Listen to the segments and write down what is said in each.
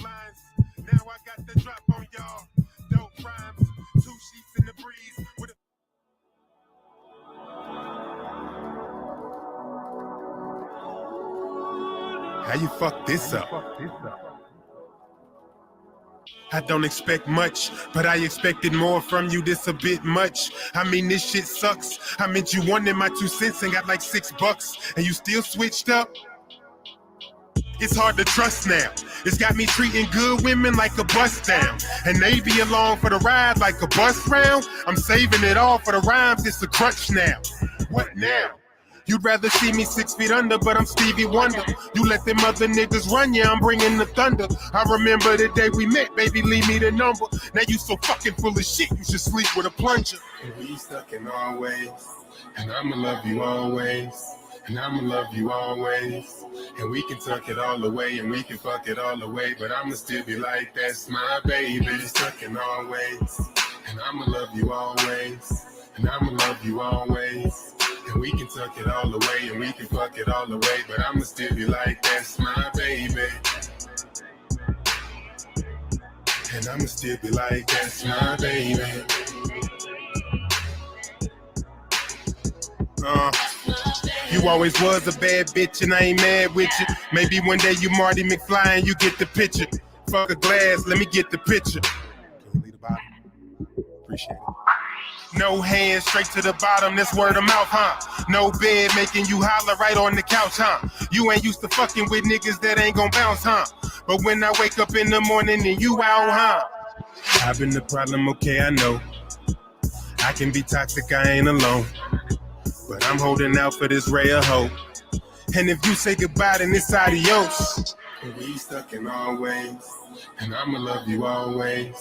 lines. Now I got the drop on y'all. Dope rhymes, 2 sheets in the breeze with a how you fuck this up? I don't expect much, but I expected more from you, this a bit much. I mean, this shit sucks. I meant you wanted my 2 cents and got like $6, and you still switched up? It's hard to trust now. It's got me treating good women like a bus down, and they be along for the ride like a bus round. I'm saving it all for the rhymes, it's a crutch now. What now? You'd rather see me 6 feet under, but I'm Stevie Wonder. You let them other niggas run, yeah, I'm bringing the thunder. I remember the day we met, baby, leave me the number. Now you so fucking full of shit, you should sleep with a plunger. And we stuck in always, and I'ma love you always, and I'ma love you always. And we can tuck it all away, and we can fuck it all away, but I'ma still be like, that's my baby. Stuck in always, and I'ma love you always, and I'ma love you always. And we can tuck it all away, and we can fuck it all away, but I'ma still be like, that's my baby. And I'ma still be like, that's my baby. You always was a bad bitch, and I ain't mad with you. Maybe one day you Marty McFly and you get the picture. Fuck a glass, let me get the picture. Can you leave the bottom? Appreciate it. No hands, straight to the bottom, that's word of mouth, huh? No bed, making you holler right on the couch, huh? You ain't used to fucking with niggas that ain't gon' bounce, huh? But when I wake up in the morning and you out, huh? I've been the problem, okay, I know. I can be toxic, I ain't alone. But I'm holding out for this ray of hope. And if you say goodbye, then it's adios. And we stuck in always, and I'ma love you always,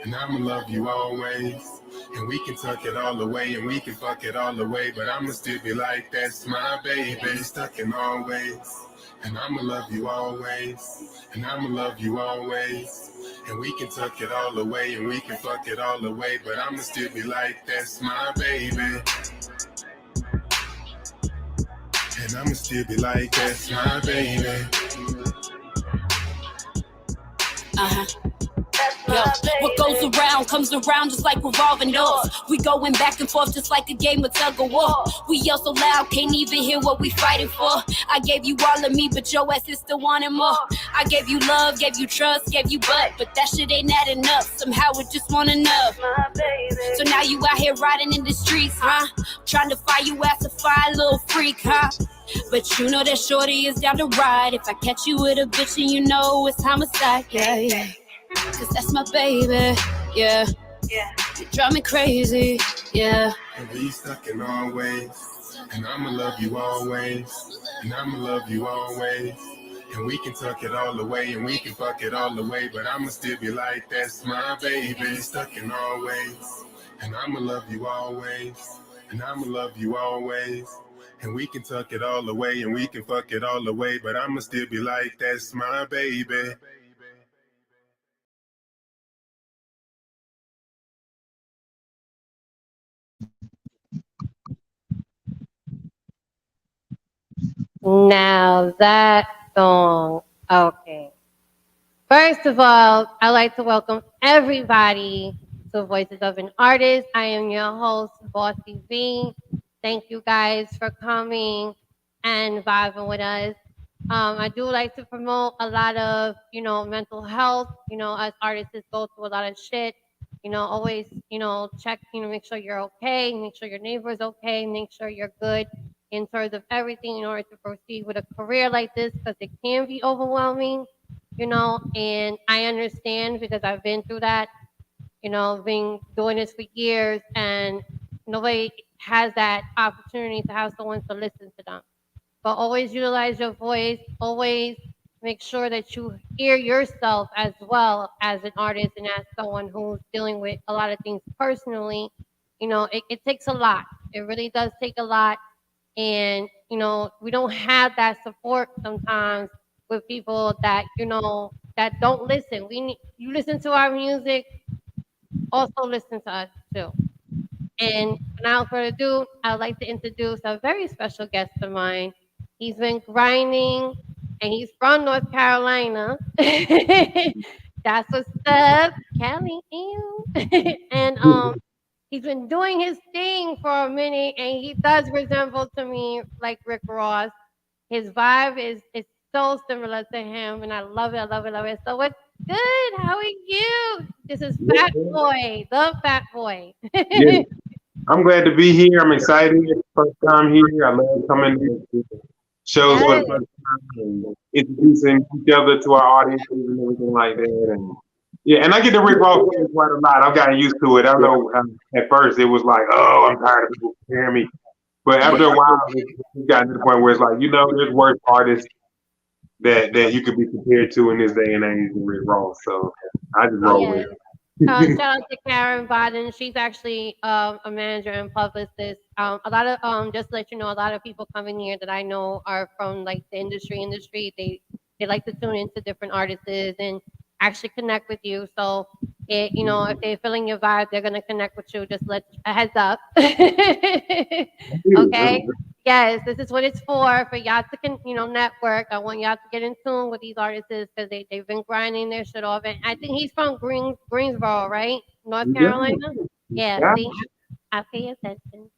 and I'ma love you always. And we can tuck it all away, and we can fuck it all away, but I'ma still be like, that's my baby. Stuck in always, and I'ma love you always, and I'ma love you always. And we can tuck it all away, and we can fuck it all away, but I'ma still be like, that's my baby. And I'ma still be like, that's my baby. Yo, what goes around comes around just like revolving doors. We going back and forth just like a game of tug of war. We yell so loud, can't even hear what we fighting for. I gave you all of me, but your ass is still wanting more. I gave you love, gave you trust, gave you butt, but that shit ain't that enough. Somehow it just want enough. So now you out here riding in the streets, huh? Trying to find you as a fine little freak, huh? But you know that shorty is down to ride. If I catch you with a bitch and you know it's homicide, yeah, yeah. Cause that's my baby, yeah. You drive me crazy, yeah. And we stuck in always, and I'ma love you always, and I'ma love you always. And we can tuck it all away, and we can fuck it all away, but I'ma still be like, that's my baby. Stuck in always, and I'ma love you always, and I'ma love you always. And we can tuck it all away, and we can fuck it all away, but I'ma still be like, that's my baby. Now that song, okay. First of all, I'd like to welcome everybody to Voices of an Artist. I am your host, Bossy V. Thank you guys for coming and vibing with us. I do like to promote a lot of, mental health. As artists go through a lot of shit. Always, check, make sure you're okay, make sure your neighbor's okay, make sure you're good in terms of everything in order to proceed with a career like this, because it can be overwhelming, and I understand because I've been through that, been doing this for years, and nobody has that opportunity to have someone to listen to them. But always utilize your voice, always make sure that you hear yourself as well as an artist and as someone who's dealing with a lot of things personally. It takes a lot. It really does take a lot. And, we don't have that support sometimes with people that, that don't listen. You listen to our music, also listen to us too. And without further ado, I'd like to introduce a very special guest of mine. He's been grinding and he's from North Carolina. That's what's up, Kelly. Ew. And he's been doing his thing for a minute, and he does resemble to me like Rick Ross. His vibe is so similar to him, and I love it. I love it. Love it. So what's good? How are you? This is Fat Boy, the Fat Boy. Yeah, I'm glad to be here. I'm excited. First time here. I love coming to shows for the Yes. first time and introducing each other to our audiences and everything like that. And yeah, and I get the Rick Ross thing quite a lot. I've gotten used to it. I know at first it was like, oh, I'm tired of people comparing me. But after a while, it's gotten to the point where it's like, there's worse artists that you could be compared to in this day and age than Rick Ross. So I just roll with Yes. it. Shout out to Karen Biden. She's actually a manager and publicist. A lot of just to let you know, a lot of people coming here that I know are from like the industry. They like to tune into different artists and actually connect with you. So if they're feeling your vibe, they're gonna connect with you. Just let a heads up. Okay. Yes, this is what it's for y'all to network. I want y'all to get in tune with these artists because they've been grinding their shit off. And I think he's from Greensboro, right? North Yeah. Carolina? Yeah, Yeah. see, I pay attention.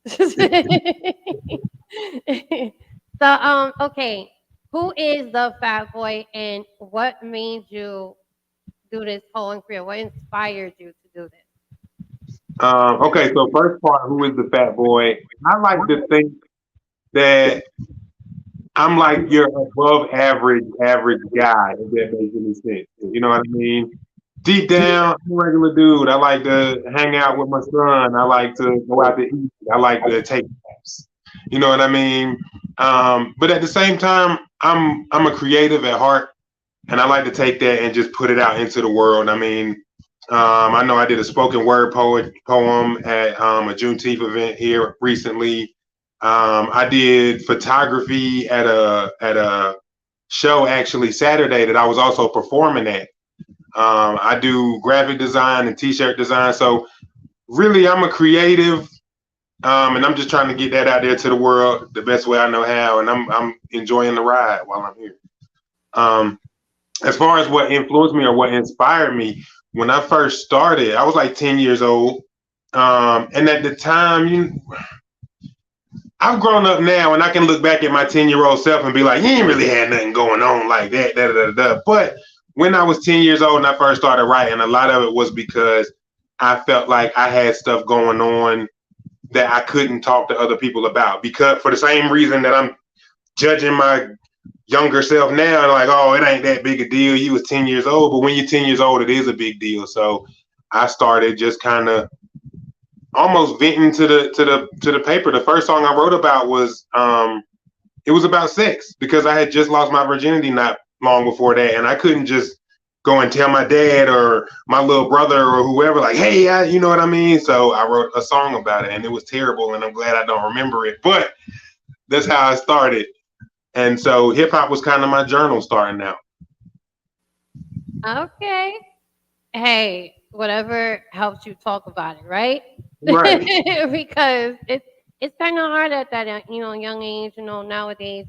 So, okay. Who is the Fat Boy and what made you do this whole career? What inspired you to do this? Okay, so first part, who is the Fat Boy? I like to think that I'm like your above average guy, if that makes any sense. You know what I mean? Deep down, I'm a regular dude. I like to hang out with my son. I like to go out to eat. I like to take naps. You know what I mean? But at the same time, I'm a creative at heart, and I like to take that and just put it out into the world. I mean, I know I did a spoken word poem at a Juneteenth event here recently. I did photography at a show actually Saturday that I was also performing at. I do graphic design and t-shirt design. So really, I'm a creative, and I'm just trying to get that out there to the world the best way I know how. And I'm enjoying the ride while I'm here. As far as what influenced me or what inspired me, when I first started, I was like 10 years old. And at the time, I've grown up now, and I can look back at my 10-year-old self and be like, he ain't really had nothing going on like that, da, da, da, da. But when I was 10 years old and I first started writing, a lot of it was because I felt like I had stuff going on that I couldn't talk to other people about, because for the same reason that I'm judging my younger self now, like, oh, it ain't that big a deal. You was 10 years old, but when you're 10 years old, it is a big deal. So I started just kind of almost venting to the paper. The first song I wrote about was it was about sex, because I had just lost my virginity not long before that, and I couldn't just go and tell my dad or my little brother or whoever, like, hey, you know what I mean? So I wrote a song about it, and it was terrible, and I'm glad I don't remember it, but that's how I started. And so hip hop was kind of my journal starting out. Okay. Hey, whatever helps you talk about it, right? Right. Because it's kind of hard at that young age. Nowadays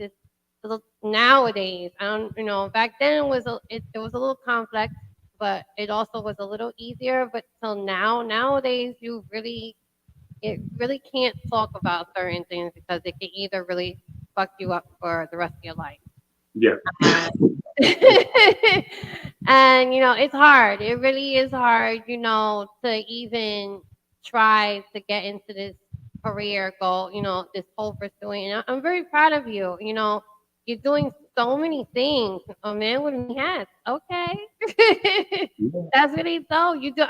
nowadays I don't back then it was a little complex, but it also was a little easier. But till nowadays it really can't talk about certain things because it can either really fuck you up for the rest of your life. Yeah. And it's hard. It really is hard, to even try to get into this career goal, this whole pursuing. And I'm very proud of you. You're doing so many things. A man with many hats. Okay. That's really dope. You do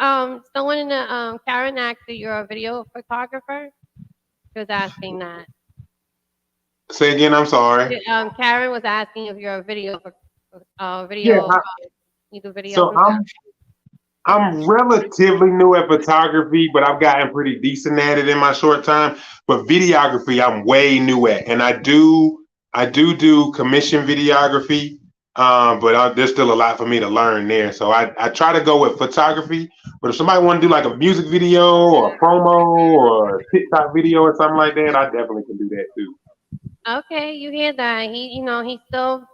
someone in the Karen asked that you're a video photographer. She was asking that. Say again, I'm sorry. Karen was asking if you're a video Yeah, you do videos. so I'm relatively new at photography, but I've gotten pretty decent at it in my short time. But videography, I'm way new at, and I do commission videography, but there's still a lot for me to learn there. So I try to go with photography, but if somebody want to do like a music video or a promo or a TikTok video or something like that, I definitely can do that too. Okay, you hear that? He's still,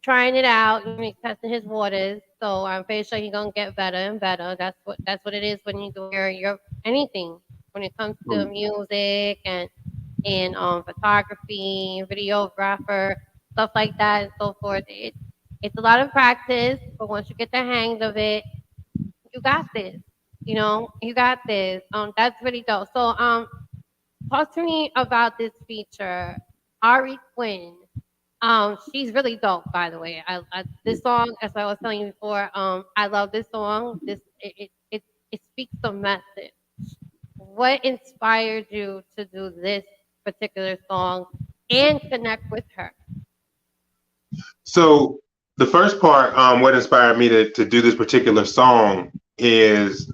trying it out. He's testing his waters. So I'm pretty sure he's gonna get better and better. That's what it is when you do your anything when it comes to Mm. music and photography, videographer, stuff like that and so forth. It's a lot of practice, but once you get the hang of it, you got this. You got this. That's really dope. So talk to me about this feature, Ari Quinn. She's really dope, by the way. This song, as I was telling you before, I love this song. It speaks the message. What inspired you to do this particular song and connect with her? So the first part, what inspired me to do this particular song is,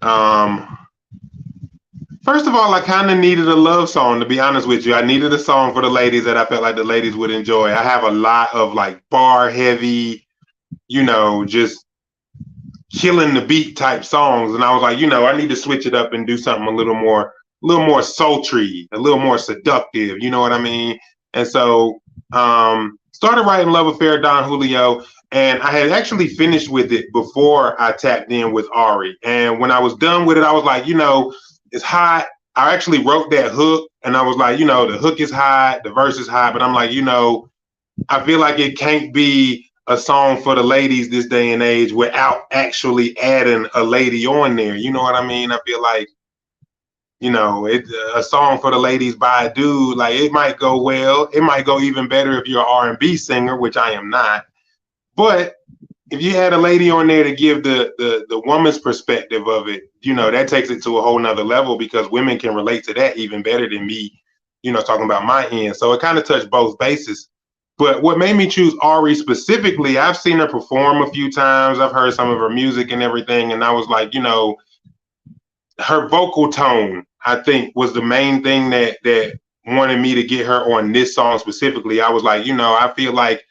first of all, I kind of needed a love song, to be honest with you. I needed a song for the ladies that I felt like the ladies would enjoy. I have a lot of like bar heavy, just killing the beat type songs. And I was like, I need to switch it up and do something a little more sultry, a little more seductive. You know what I mean? And so, started writing Love Affair, Don Julio, and I had actually finished with it before I tapped in with Ari. And when I was done with it, I was like, it's hot. I actually wrote that hook, and I was like, the hook is hot, the verse is hot, but I'm like, I feel like it can't be a song for the ladies this day and age without actually adding a lady on there. You know what I mean? I feel like, it's a song for the ladies by a dude. Like, it might go well. It might go even better if you're an R&B singer, which I am not. But if you had a lady on there to give the woman's perspective of it, that takes it to a whole nother level, because women can relate to that even better than me, talking about my end. So it kind of touched both bases. But what made me choose Ari specifically, I've seen her perform a few times. I've heard some of her music and everything. And I was like, her vocal tone, I think, was the main thing that wanted me to get her on this song specifically. I was like, I feel like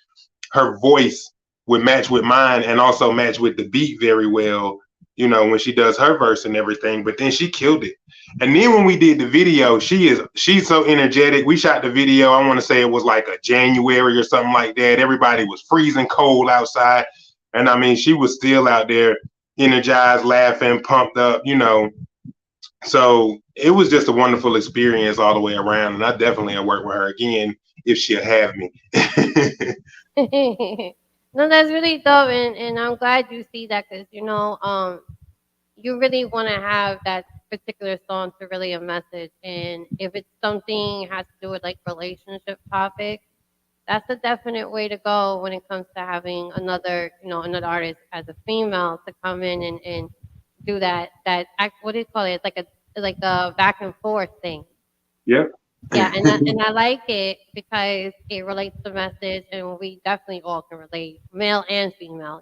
her voice would match with mine and also match with the beat very well, when she does her verse and everything. But then she killed it. And then when we did the video, she's so energetic. We shot the video, I want to say it was like a January or something like that. Everybody was freezing cold outside. And I mean, she was still out there energized, laughing, pumped up, So it was just a wonderful experience all the way around. And I definitely will work with her again if she'll have me. No, that's really dope, and I'm glad you see that, because you really want to have that particular song to really a message, and if it's something has to do with like relationship topics, that's a definite way to go when it comes to having another artist as a female to come in and do that act. What do you call it? It's like a back and forth thing. Yep. Yeah, and I like it because it relates to the message, and we definitely all can relate, male and female.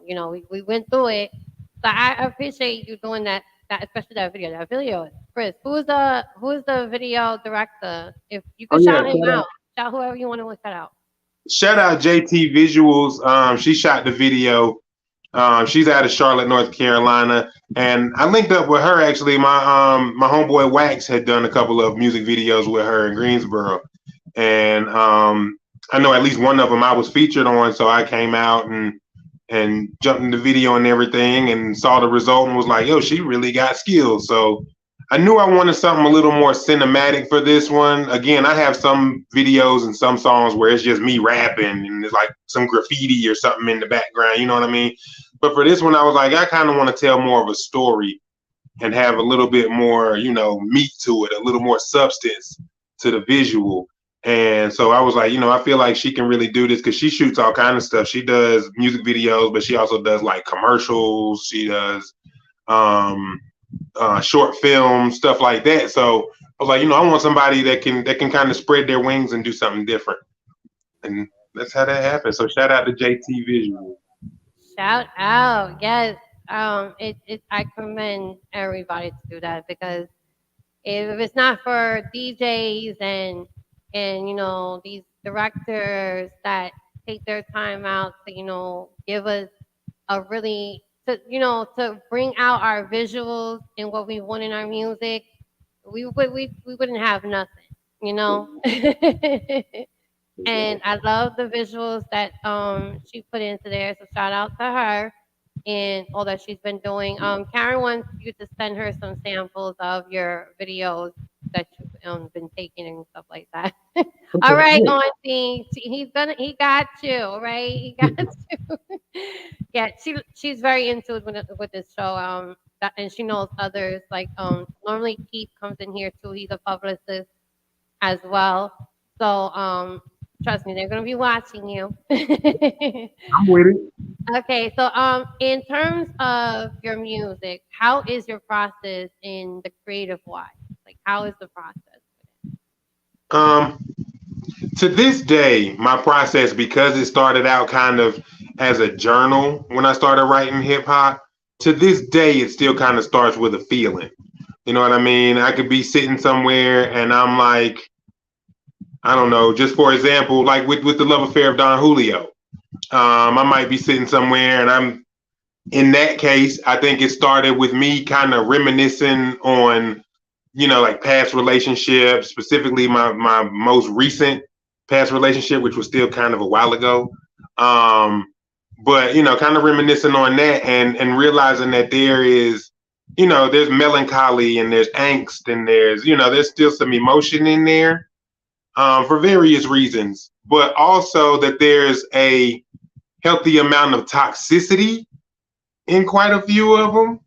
We went through it, so I appreciate you doing that, especially that video. That video, Chris, who's the video director? If you Oh could yeah, shout him out, shout whoever you want to shout out. shout out JT Visuals. She shot the video. She's out of Charlotte, North Carolina, and I linked up with her actually. My homeboy Wax had done a couple of music videos with her in Greensboro, and I know at least one of them I was featured on. So I came out and jumped in the video and everything, and saw the result and was like, "Yo, she really got skills." So I knew I wanted something a little more cinematic for this one. Again, I have some videos and some songs where it's just me rapping and there's like some graffiti or something in the background, you know what I mean? But for this one, I was like, I kind of want to tell more of a story and have a little bit more, meat to it, a little more substance to the visual. And so I was like, I feel like she can really do this, because she shoots all kind of stuff. She does music videos, but she also does like commercials. She does short film, stuff like that. So I was like, I want somebody that can kind of spread their wings and do something different. And that's how that happened. So shout out to JT Visual. Shout out, yes. I commend everybody to do that, because if it's not for DJs and these directors that take their time out to give us a really to bring out our visuals and what we want in our music, we wouldn't have nothing. And I love the visuals that she put into there. So shout out to her and all that she's been doing. Karen wants you to send her some samples of your videos that you've been taking and stuff like that. All right, Auntie. He got you, right? He got you. Yeah, she's very into it with this show. And she knows others. Like normally Keith comes in here too. He's a publicist as well. So trust me, they're gonna be watching you. I'm with it. Okay, so in terms of your music, how is your process in the creative wise? Like, how is the process? Um, to this day, my process, because it started out kind of as a journal when I started writing hip hop, to this day, it still kind of starts with a feeling. You know what I mean? I could be sitting somewhere and I'm like, I don't know, just for example, like with the love affair of Don Julio. I might be sitting somewhere and I'm, in that case, I think it started with me kind of reminiscing on, like past relationships, specifically my most recent past relationship, which was still kind of a while ago. But, kind of reminiscing on that and realizing that there is, there's melancholy and there's angst and there's still some emotion in there for various reasons, but also that there's a healthy amount of toxicity in quite a few of them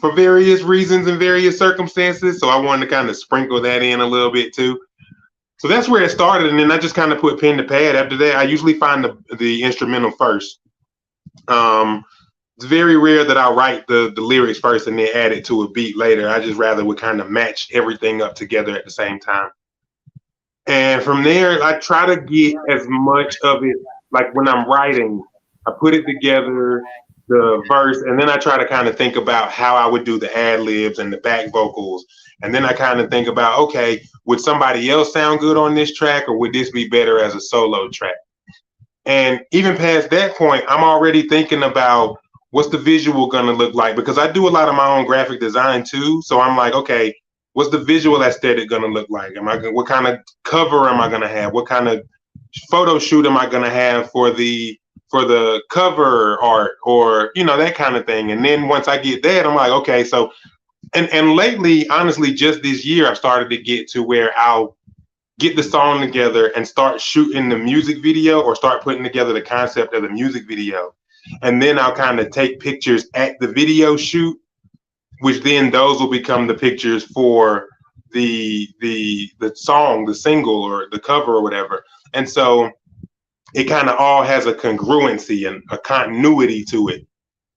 for various reasons and various circumstances. So I wanted to kind of sprinkle that in a little bit too. So that's where it started, and then I just kind of put pen to pad. After that, I usually find the instrumental first. It's very rare that I'll write the lyrics first and then add it to a beat later. I just rather would kind of match everything up together at the same time. And from there, I try to get as much of it, like when I'm writing, I put it together, the verse, and then I try to kind of think about how I would do the ad libs and the back vocals. And then I kind of think about, okay, would somebody else sound good on this track, or would this be better as a solo track? And even past that point, I'm already thinking about what's the visual going to look like, because I do a lot of my own graphic design too. So I'm like, okay, what's the visual aesthetic going to look like? What kind of cover am I going to have? What kind of photo shoot am I going to have for the cover art, or that kind of thing? And then once I get that, I'm like, okay, so and lately, honestly, just this year, I've started to get to where I'll get the song together and start shooting the music video, or start putting together the concept of the music video, and then I'll kind of take pictures at the video shoot, which then those will become the pictures for the song, the single, or the cover, or whatever. And so it kind of all has a congruency and a continuity to it.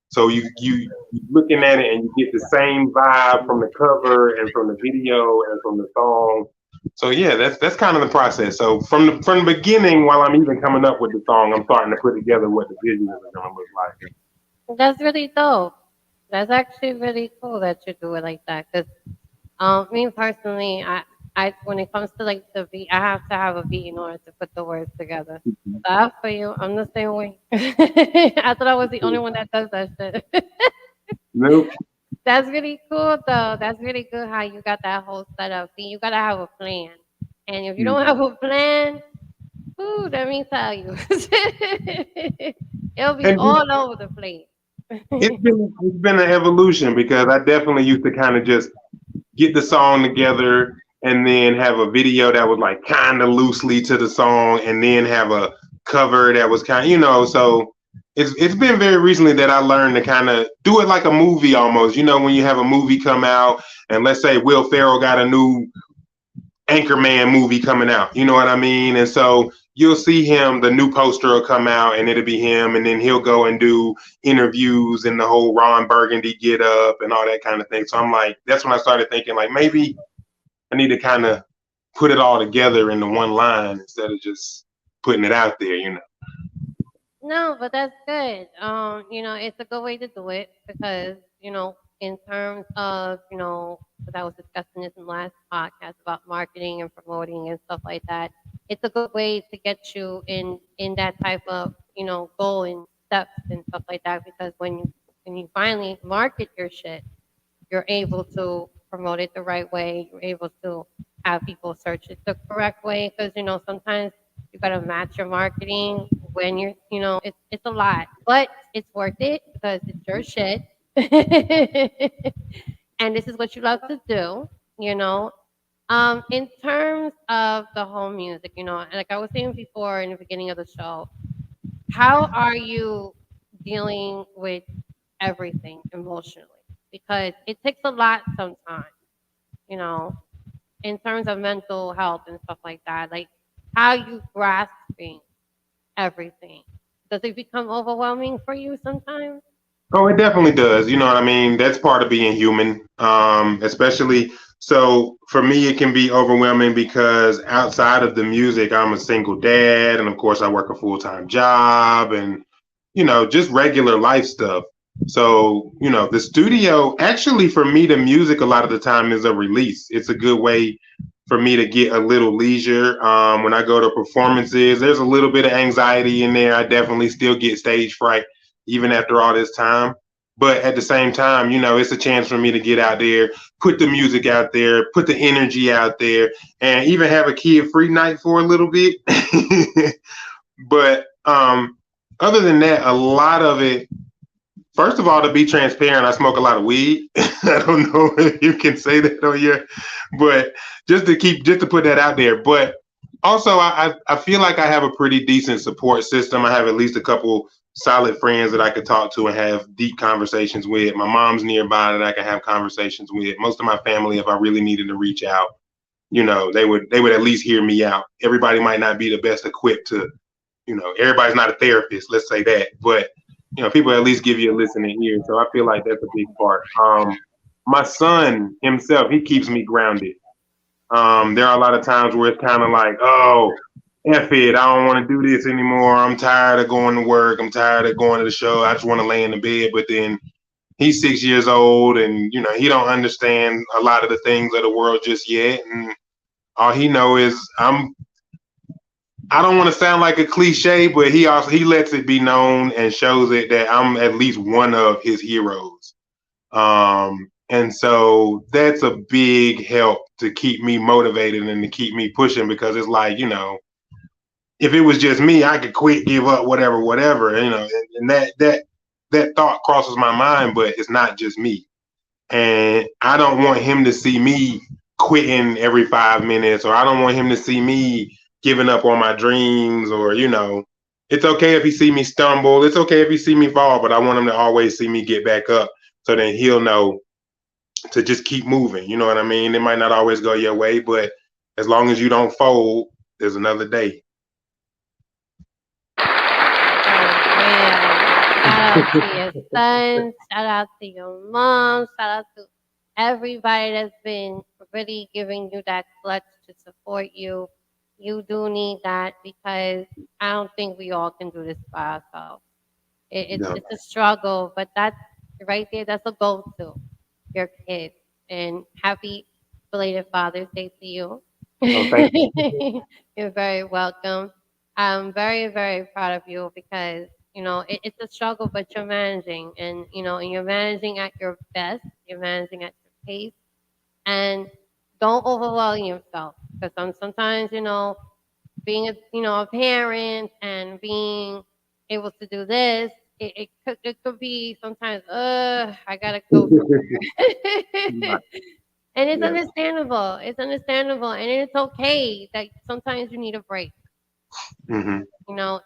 So you looking at it and you get the same vibe from the cover and from the video and from the song. So yeah, that's kind of the process. So from the beginning, while I'm even coming up with the song, I'm starting to put together what the visuals are going to look like. That's really dope. That's actually really cool that you do it like that. Because me personally, I when it comes to like the beat, I have to have a beat in order to put the words together. So I for you, I'm the same way. I thought I was the only one that does that shit. Nope. That's really cool though. That's really good how you got that whole setup. See, you gotta have a plan. And if you don't have a plan, ooh, let me tell you. It'll be all over the place. It's been an evolution, because I definitely used to kind of just get the song together and then have a video that was like kind of loosely to the song, and then have a cover that was kind of, so it's been very recently that I learned to kind of do it like a movie almost. When you have a movie come out, and let's say Will Ferrell got a new Anchorman movie coming out, you know what I mean? And so you'll see him, the new poster will come out and it'll be him, and then he'll go and do interviews and the whole Ron Burgundy get up and all that kind of thing. So I'm like, that's when I started thinking, like, maybe I need to kind of put it all together into one line instead of just putting it out there. No, but that's good. It's a good way to do it because, in terms of, because I was discussing this in the last podcast about marketing and promoting and stuff like that. It's a good way to get you in that type of, goal and steps and stuff like that, because when you finally market your shit, you're able to promote it the right way. You're able to have people search it the correct way, because, sometimes gotta match your marketing when you're, it's a lot, but it's worth it because it's your shit. And this is what you love to do, you know. In terms of the home music, like I was saying before in the beginning of the show, how are you dealing with everything emotionally? Because it takes a lot sometimes, you know, in terms of mental health and stuff like that. Like how you grasping everything. Does it become overwhelming for you sometimes? Oh, it definitely does. You know what I mean? That's part of being human. Especially so for me, it can be overwhelming because outside of the music, I'm a single dad, and of course, I work a full-time job, and just regular life stuff. So, the studio actually for me, the music a lot of the time is a release. It's a good way for me to get a little leisure. When I go to performances, there's a little bit of anxiety in there. I definitely still get stage fright even after all this time. But at the same time, it's a chance for me to get out there, put the music out there, put the energy out there, and even have a kid-free night for a little bit. But other than that, a lot of it, first of all, to be transparent, I smoke a lot of weed. I don't know if you can say that on your, but just to put that out there. But also, I feel like I have a pretty decent support system. I have at least a couple solid friends that I could talk to and have deep conversations with. My mom's nearby that I can have conversations with. Most of my family, if I really needed to reach out, they would at least hear me out. Everybody might not be the best equipped to, everybody's not a therapist, let's say that, but people at least give you a listening ear. So I feel like that's a big part. My son himself, he keeps me grounded. There are a lot of times where it's kind of like, oh, F it, I don't want to do this anymore. I'm tired of going to work. I'm tired of going to the show. I just want to lay in the bed. But then he's 6 years old, and he don't understand a lot of the things of the world just yet. And all he know is I don't want to sound like a cliche, but he lets it be known and shows it that I'm at least one of his heroes. And so that's a big help to keep me motivated and to keep me pushing, because it's like, if it was just me, I could quit, give up, whatever, and that thought crosses my mind, but it's not just me. And I don't want him to see me quitting every 5 minutes, or I don't want him to see me giving up on my dreams, or, it's okay if he see me stumble. It's okay if he see me fall, but I want him to always see me get back up, so then he'll know to just keep moving. You know what I mean? It might not always go your way, but as long as you don't fold, there's another day. Shout out to your son, shout out to your mom, shout out to everybody that's been really giving you that clutch to support you. You do need that, because I don't think we all can do this by ourselves. It's a struggle, but that's right there. That's a goal to your kids. And happy belated Father's Day to you. Oh, thank you. You're very welcome. I'm very, very proud of you, because it's a struggle, but you're managing, and and you're managing at your best. You're managing at your pace, and don't overwhelm yourself, because sometimes being a parent and being able to do this, it could be sometimes I gotta go somewhere. And it's understandable. It's understandable, and it's okay that sometimes you need a break. Mm-hmm.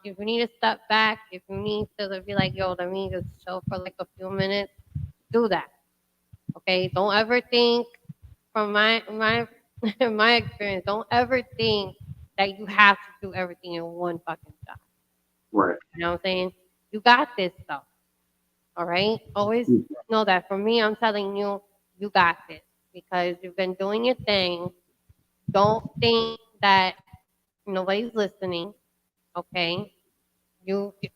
If you need to step back, if you need to be like, yo, let me just chill for like a few minutes, do that. Okay? Don't ever think, from my my experience, don't ever think that you have to do everything in one fucking shot. Right. You know what I'm saying? You got this stuff. All right? Always know that. For me, I'm telling you, you got this, because you've been doing your thing. Don't think that nobody's listening. Okay?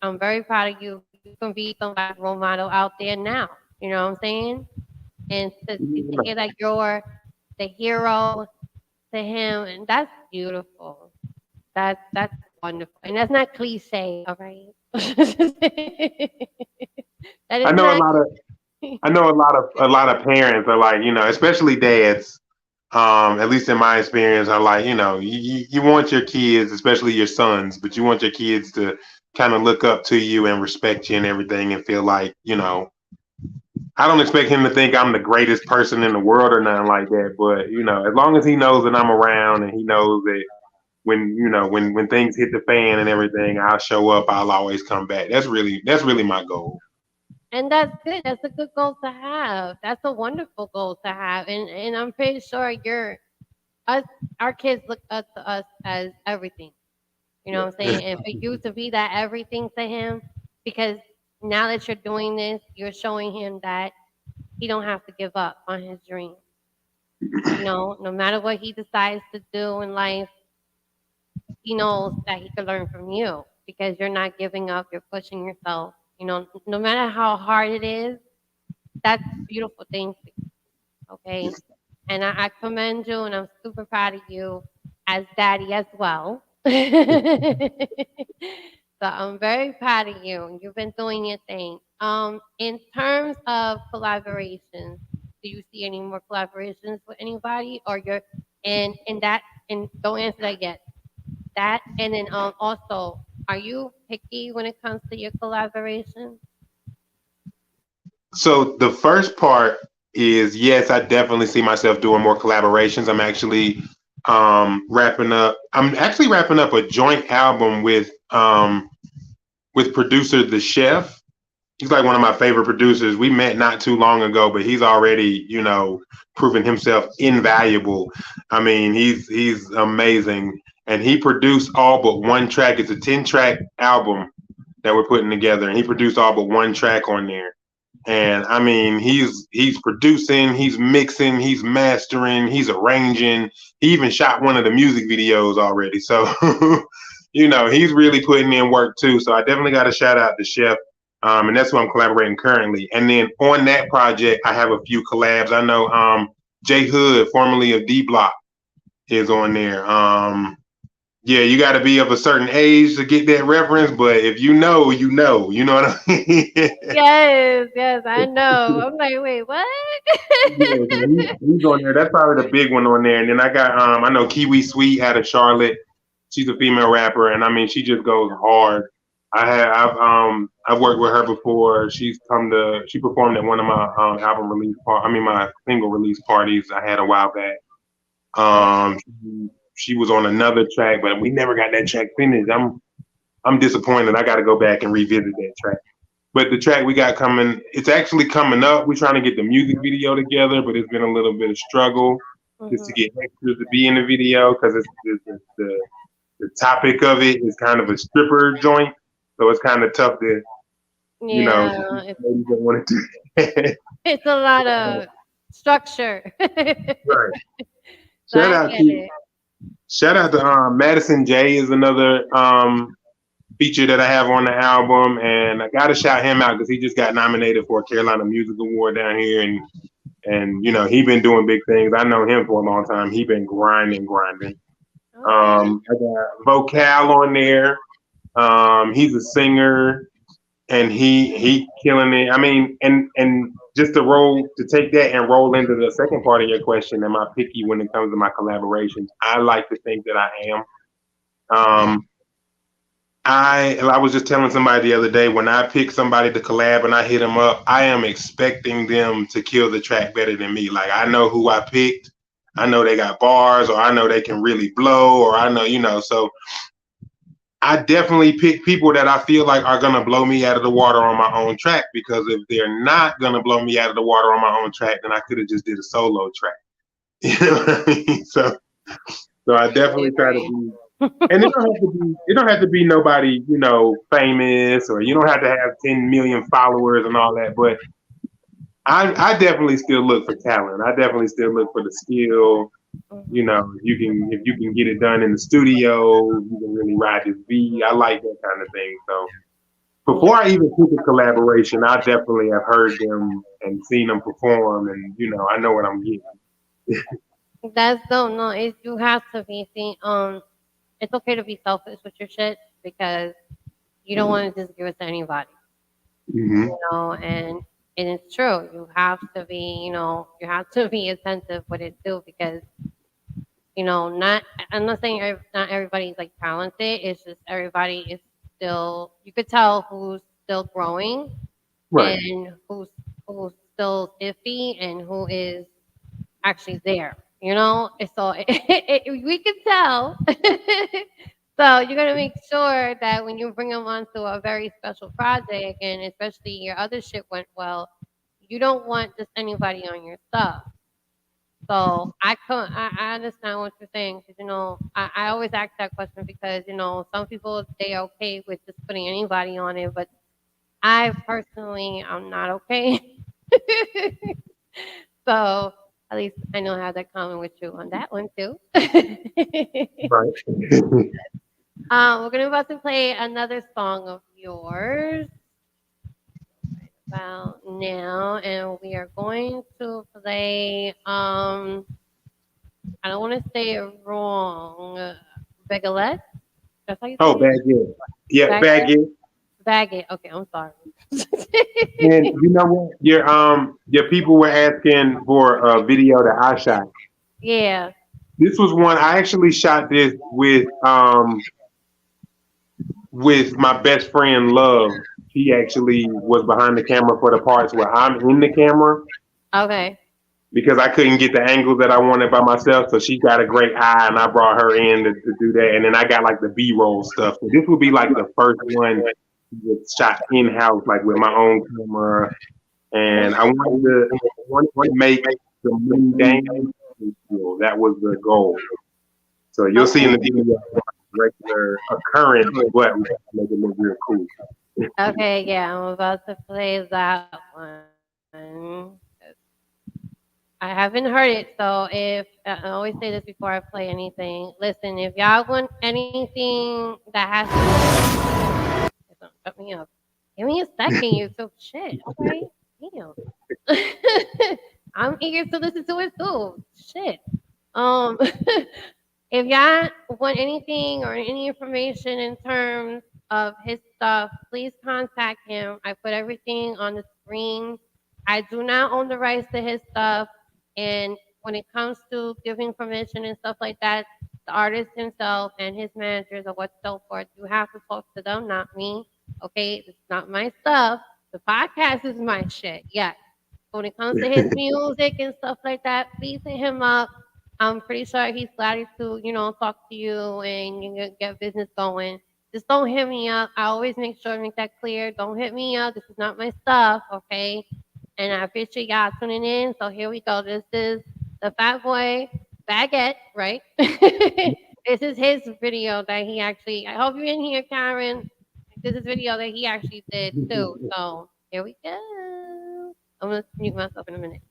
I'm very proud of you. You can be somebody's role model out there now. You know what I'm saying? And to hear that you're the hero to him, and that's beautiful. That's wonderful, and that's not cliche. All right. That is I know not. a lot of parents are like, especially dads. At least in my experience, I like, you want your kids, especially your sons, but you want your kids to kind of look up to you and respect you and everything and feel like, I don't expect him to think I'm the greatest person in the world or nothing like that. But, as long as he knows that I'm around and he knows that when things hit the fan and everything, I'll show up, I'll always come back. That's really my goal. And that's good. That's a good goal to have. That's a wonderful goal to have. And I'm pretty sure us our kids look up to us as everything. You know what I'm saying? And for you to be that everything to him, because now that you're doing this, you're showing him that he don't have to give up on his dream. No matter what he decides to do in life, he knows that he can learn from you because you're not giving up. You're pushing yourself. No matter how hard it is, that's a beautiful thing for you. Okay. And I commend you and I'm super proud of you as daddy as well. So I'm very proud of you. You've been doing your thing. In terms of collaborations, do you see any more collaborations with anybody, or you're and don't answer that yet. That and then also, are you picky when it comes to your collaboration? So the first part is yes, I definitely see myself doing more collaborations. I'm actually wrapping up a joint album with producer The Chef. He's like one of my favorite producers. We met not too long ago, but he's already, proven himself invaluable. I mean, he's amazing. And he produced all but one track. It's a 10-track album that we're putting together, and he produced all but one track on there. And I mean, he's producing, he's mixing, he's mastering, he's arranging. He even shot one of the music videos already. So, he's really putting in work too. So I definitely got to shout out the Chef. And that's who I'm collaborating currently. And then on that project, I have a few collabs. I know J Hood, formerly of D Block, is on there. Yeah, you got to be of a certain age to get that reference, but if you know, you know what I mean? Yes, I know. I'm like, wait, what? Yeah, so he's on there. That's probably the big one on there. And then I know Kiwi Sweet out of Charlotte. She's a female rapper, and I mean, she just goes hard. I've worked with her before. She performed at one of my my single release parties I had a while back. She was on another track, but we never got that track finished. I'm disappointed. I got to go back and revisit that track. But the track we got coming, it's actually coming up. We're trying to get the music video together, but it's been a little bit of struggle just to get extras to be in the video because the topic of it is kind of a stripper joint, so it's kind of tough to, Yeah, don't want to do. it's a lot of structure. Right. So Shout I out get to it. Shout out to Madison J is another feature that I have on the album, and I got to shout him out because he just got nominated for a Carolina Music Award down here, and he been doing big things. I know him for a long time. He been grinding. Okay. I got Vocal on there. He's a singer, and he killing it. I mean, and just to take that and roll into the second part of your question, am I picky when it comes to my collaborations? I like to think that I am. I was just telling somebody the other day, when I pick somebody to collab and I hit them up, I am expecting them to kill the track better than me. Like, I know who I picked. I know they got bars, or I know they can really blow, or I know, so I definitely pick people that I feel like are going to blow me out of the water on my own track, because if they're not going to blow me out of the water on my own track, then I could have just did a solo track. You know what I mean? So I definitely try to be, and it don't have to be nobody, famous, or you don't have to have 10 million followers and all that, but I definitely still look for talent. I definitely still look for the skill. If you can get it done in the studio, you can really ride this beat. I like that kind of thing. So before I even pick a collaboration, I definitely have heard them and seen them perform, and I know what I'm getting. That's dope. No, you have to be. See, it's okay to be selfish with your shit because you don't want to just give it to anybody. Mm-hmm. And And it's true. You have to be, you have to be attentive with it too, because not. I'm not saying not everybody's like talented. It's just everybody is still. You could tell who's still growing Right. and who's still iffy and who is actually there. And so we can tell. So you got to make sure that when you bring them onto a very special project, and especially your other shit went well, you don't want just anybody on your stuff. So I understand what you're saying, because I always ask that question because some people, they okay with just putting anybody on it, but I personally, I'm not okay. So at least I know I have that common with you on that one too. Right. We're gonna about to play another song of yours about now, and we are going to play. I don't want to say it wrong. Begalette. That's how you say Oh, it. Baguette. Yeah, Baguette. Baguette. Baguette. Okay, I'm sorry. And you know what? Your people were asking for a video that I shot. Yeah. This was one I actually shot this with my best friend Love. She actually was behind the camera for the parts where I'm in the camera Okay. because I couldn't get the angle that I wanted by myself. So she got a great eye, and I brought her in to do that. And then I got like the B-roll stuff. So this would be like the first one that's shot in house, like with my own camera. And I wanted to make the mundane feel. That was the goal. So you'll see in the video regular occurrence, but we have to make it look real cool. Okay, yeah, I'm about to play that one. I haven't heard it, so if I always say this before I play anything. Listen, if y'all want anything that has to, don't shut me up. Give me a second, you so shit. Okay, damn. I'm eager to listen to it too. Shit. Um, if y'all want anything or any information in terms of his stuff, please contact him. I put everything on the screen. I do not own the rights to his stuff. And when it comes to giving permission and stuff like that, the artist himself and his managers or what so forth, you have to talk to them, not me. Okay, it's not my stuff. The podcast is my shit. Yes. When it comes to his music and stuff like that, please hit him up. I'm pretty sure he's glad to, talk to you and you can get business going. Just don't hit me up. I always make sure to make that clear. Don't hit me up. This is not my stuff, okay? And I appreciate y'all tuning in. So here we go. This is the FatBoy Baguette, right? This is his video that he actually, I hope you're in here, Karen. This is video that he actually did too. So here we go. I'm going to mute myself in a minute.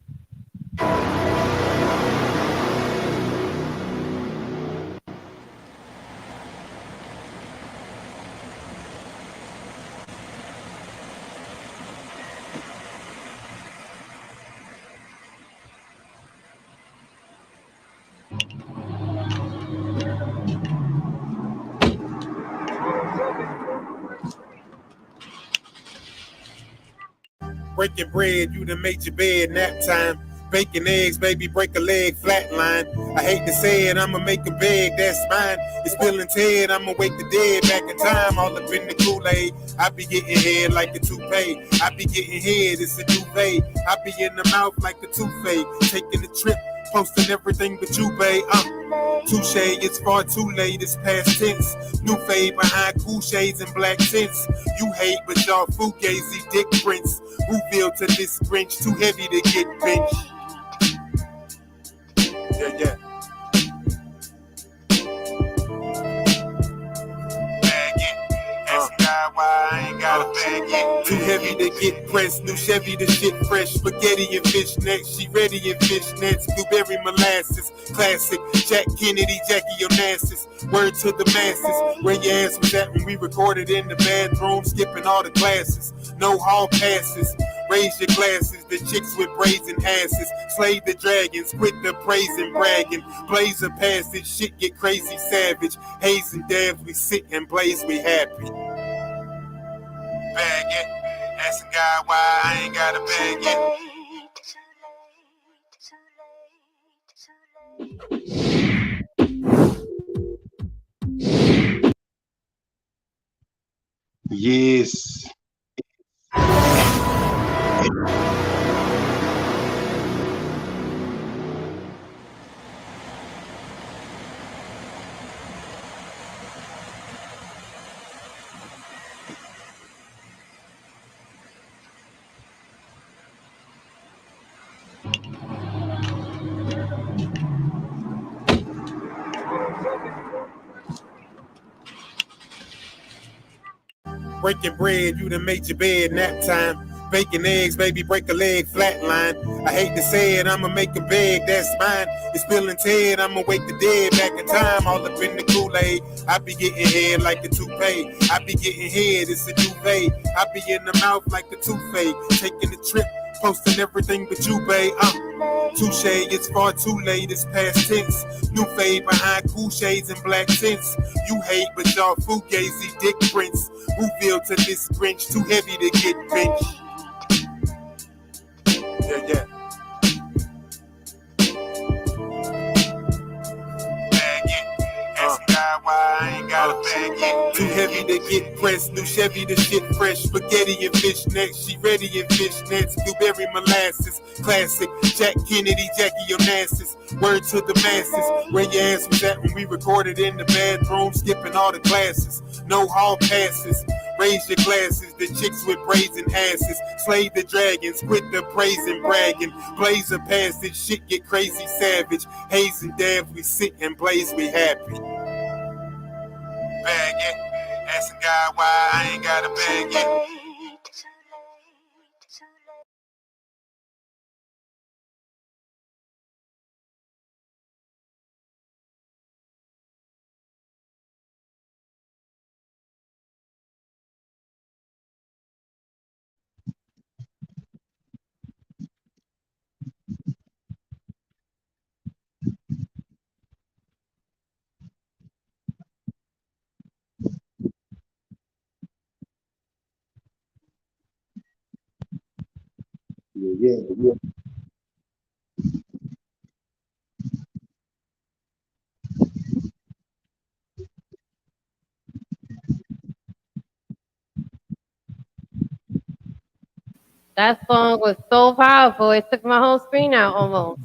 Breaking bread, you done made your bed, nap time. Baking eggs, baby, break a leg, flatline. I hate to say it, I'ma make a beg, that's mine. It's Bill and Ted, I'ma wake the dead back in time, all up in the Kool-Aid. I be getting head like a toupee. I be getting head, it's a duvet. I be in the mouth like a toupee. Taking a trip, posting everything but you, babe. Touche, it's far too late, it's past tense. New fade behind cool shades and black tints. You hate, but y'all fugazi dick prints. Revealed to this Grinch, too heavy to get pinched. Yeah. Why I ain't got a bag yet. Too heavy to get pressed, new Chevy the shit fresh. Spaghetti and fish nets, she ready in fish nets. Blueberry molasses, classic. Jack Kennedy, Jackie Onassis. Word to the masses, where your ass was at when we recorded in the bathroom, skipping all the classes. No hall passes, raise your glasses. The chicks with brazen asses, slay the dragons, quit the praising, bragging. Blaze a passage, shit get crazy savage. Haze and dabs, we sit and blaze, we happy. Bag it, Asking God why I ain't got a bag yet. Yes. Breaking bread, you done made your bed, nap time. Baking eggs, baby, break a leg, flatline. I hate to say it, I'ma make a beg, that's mine. It's spilling Ted, I'ma wake the dead back in time, all up in the Kool-Aid. I be getting head like a toupee. I be getting head, it's a duvet. I be in the mouth like the toupee. Taking the trip, posting everything but you, babe. Touche, it's far too late, it's past tense. New fade behind cool shades and black tints. You hate, but y'all fugazi dick prints. Who feel to this Grinch too heavy to get pinched? Yeah. Bag it. Asking God why I ain't got a bag yet. Too heavy to get pressed. New Chevy, the shit fresh. Spaghetti and fish nets. She ready in fish nets. Blueberry molasses. Classic. Jack Kennedy, Jackie Onassis. Word to the masses. Where your ass was at when we recorded in the bathroom, skipping all the classes. No hall passes. Raise your glasses, the chicks with brazen asses. Slay the dragons, quit the praising, bragging. Blaze a pass, this shit get crazy savage. Haze and Dav, we sit and blaze, we happy. Bag it, asking God why I ain't got a bag yet. Yeah. That song was so powerful, it took my whole screen out almost.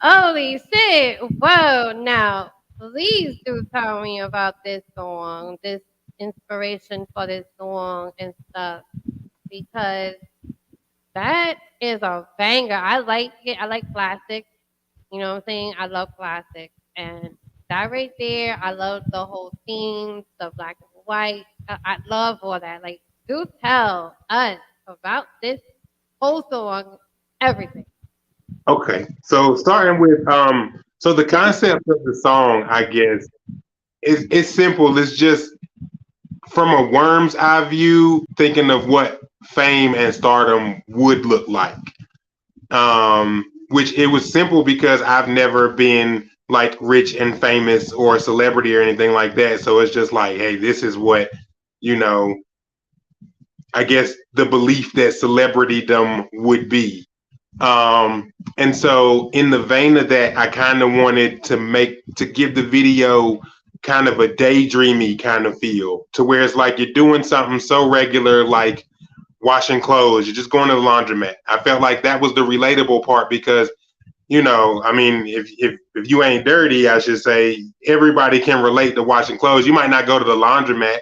Holy shit. Whoa. Now, please do tell me about this song, this inspiration for this song and stuff, because that is a banger. I like it. I like classics. You know what I'm saying? I love classics. And that right there, I love the whole theme, the black and white. I love all that. Like, do tell us about this whole song, everything. Okay. So starting with so the concept of the song, I guess, is it's simple. It's just from a worm's eye view, thinking of what fame and stardom would look like. Which it was simple because I've never been like rich and famous or a celebrity or anything like that. So it's just like, hey, this is what, you know, I guess the belief that celebritydom would be. And so in the vein of that, I kind of wanted to give the video kind of a daydreamy kind of feel to where it's like you're doing something so regular, like washing clothes, you're just going to the laundromat. I felt like that was the relatable part because, you know, I mean, if you ain't dirty, I should say, everybody can relate to washing clothes. You might not go to the laundromat,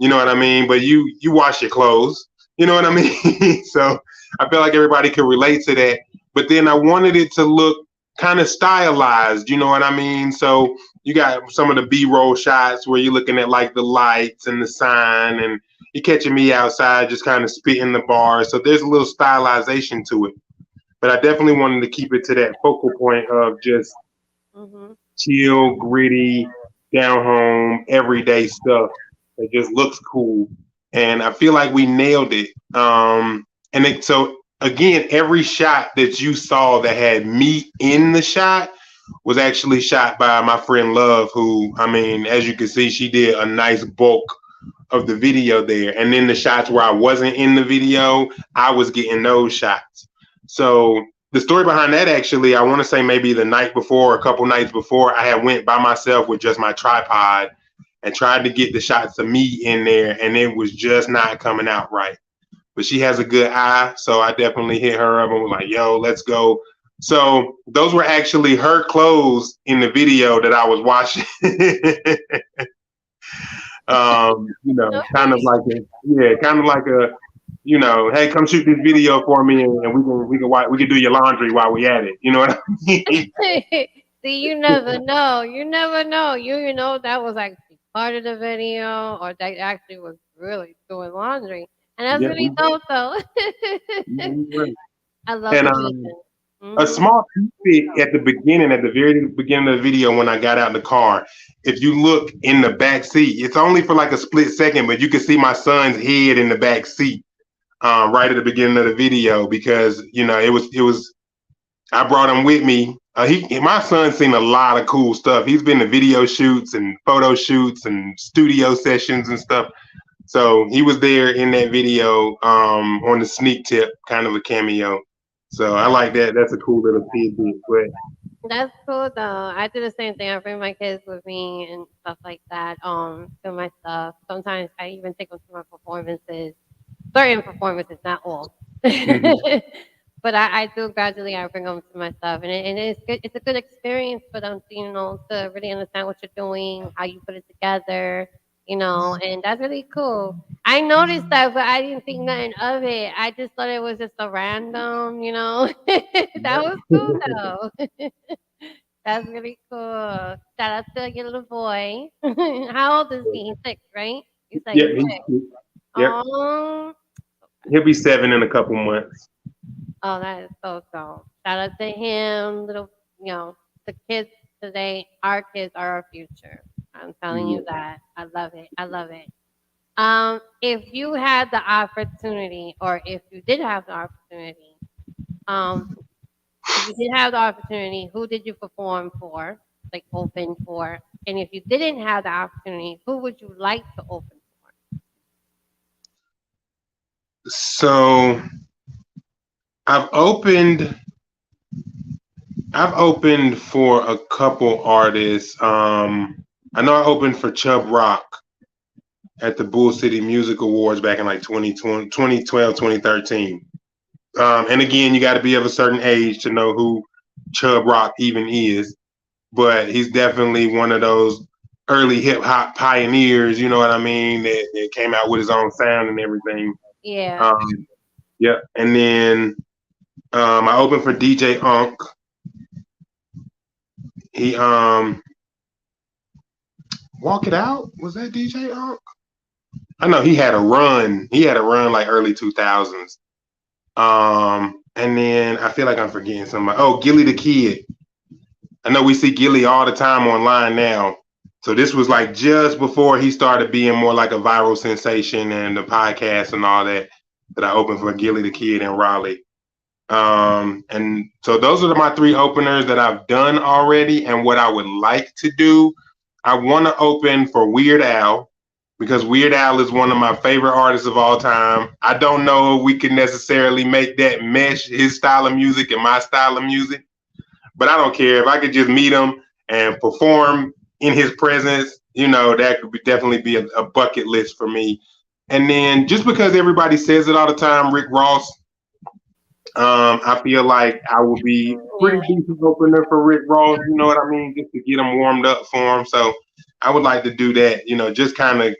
you know what I mean, but you wash your clothes, you know what I mean? So I feel like everybody can relate to that. But then I wanted it to look kind of stylized, you know what I mean? So you got some of the B-roll shots where you're looking at like the lights and the sign, and you're catching me outside just kind of spitting the bars. So there's a little stylization to it. But I definitely wanted to keep it to that focal point of just chill, gritty, down home, everyday stuff that just looks cool. And I feel like we nailed it. So again, every shot that you saw that had me in the shot was actually shot by my friend Love, who, I mean, as you can see, she did a nice bulk of the video there, and then the shots where I wasn't in the video, I was getting those shots. So the story behind that, actually, I want to say maybe the night before, a couple nights before, I had went by myself with just my tripod and tried to get the shots of me in there, and it was just not coming out right. But she has a good eye, so I definitely hit her up and was like, yo, let's go. So those were actually her clothes in the video that I was watching. You know, kind of like a, you know, hey, come shoot this video for me, and we can do your laundry while we at it. You know what I mean? See, you never know. You never know. You know that was actually part of the video, or that actually was really doing laundry, and that's Yeah, really dope, though. we I love and the vision. a Hmm. small piece at the beginning, at the very beginning of the video, when I got out of the car, if you look in the back seat, it's only for like a split second, but you can see my son's head in the back seat, right at the beginning of the video, because you know it was I brought him with me. My son's seen a lot of cool stuff. He's been to video shoots and photo shoots and studio sessions and stuff. So he was there in that video, on the sneak tip, kind of a cameo. So I like that. That's a cool little tidbit. But That's cool though. I do the same thing. I bring my kids with me and stuff like that. To my stuff. Sometimes I even take them to my performances. Certain performances, not all. mhm. But I do gradually. I bring them to my stuff, and it's good. It's a good experience for them to to really understand what you're doing, how you put it together, and that's really cool. I noticed that, but I didn't think nothing of it. I just thought it was just a random. That was cool though. That's really cool. Shout out to your little boy. How old is he? He's 6, right? You said Yep, he's he's 6. cute. Yep, Oh, he'll be 7 in a couple months. oh, that is so cool. Shout out to him, the kids today. Our kids are our future. I'm telling Yeah. you that. I love it. I love it. If you had the opportunity, or if you did have the opportunity, um, if you did have the opportunity, who did you perform for, like open for? And if you didn't have the opportunity, who would you like to open for? So I've opened I've opened for a couple artists. I know I opened for Chubb Rock at the Bull City Music Awards back in like 2020, 2012, 2013. And again, you got to be of a certain age to know who Chubb Rock even is. But he's definitely one of those early hip hop pioneers, you know what I mean, that came out with his own sound and everything. Yeah. Um, yeah. And then I opened for DJ Unk. He Walk It Out. Was that DJ Unk? I know he had a run. He had a run like early 2000s. And then I feel like I'm forgetting somebody. Oh, Gilly the Kid. I know we see Gilly all the time online now. So this was like just before he started being more like a viral sensation and the podcast and all that I opened for Gilly the Kid in Raleigh. And so those are my 3 openers that I've done already. And what I would like to do, I want to open for Weird Al, because Weird Al is one of my favorite artists of all time. I don't know if we can necessarily make that mesh, his style of music and my style of music, but I don't care. If I could just meet him and perform in his presence, that could definitely be a bucket list for me. And then just because everybody says it all the time, Rick Ross, I feel like I will be pretty Yeah. decent opener for Rick Ross, you know what I mean, just to get him warmed up for him. So I would like to do that, just kind of,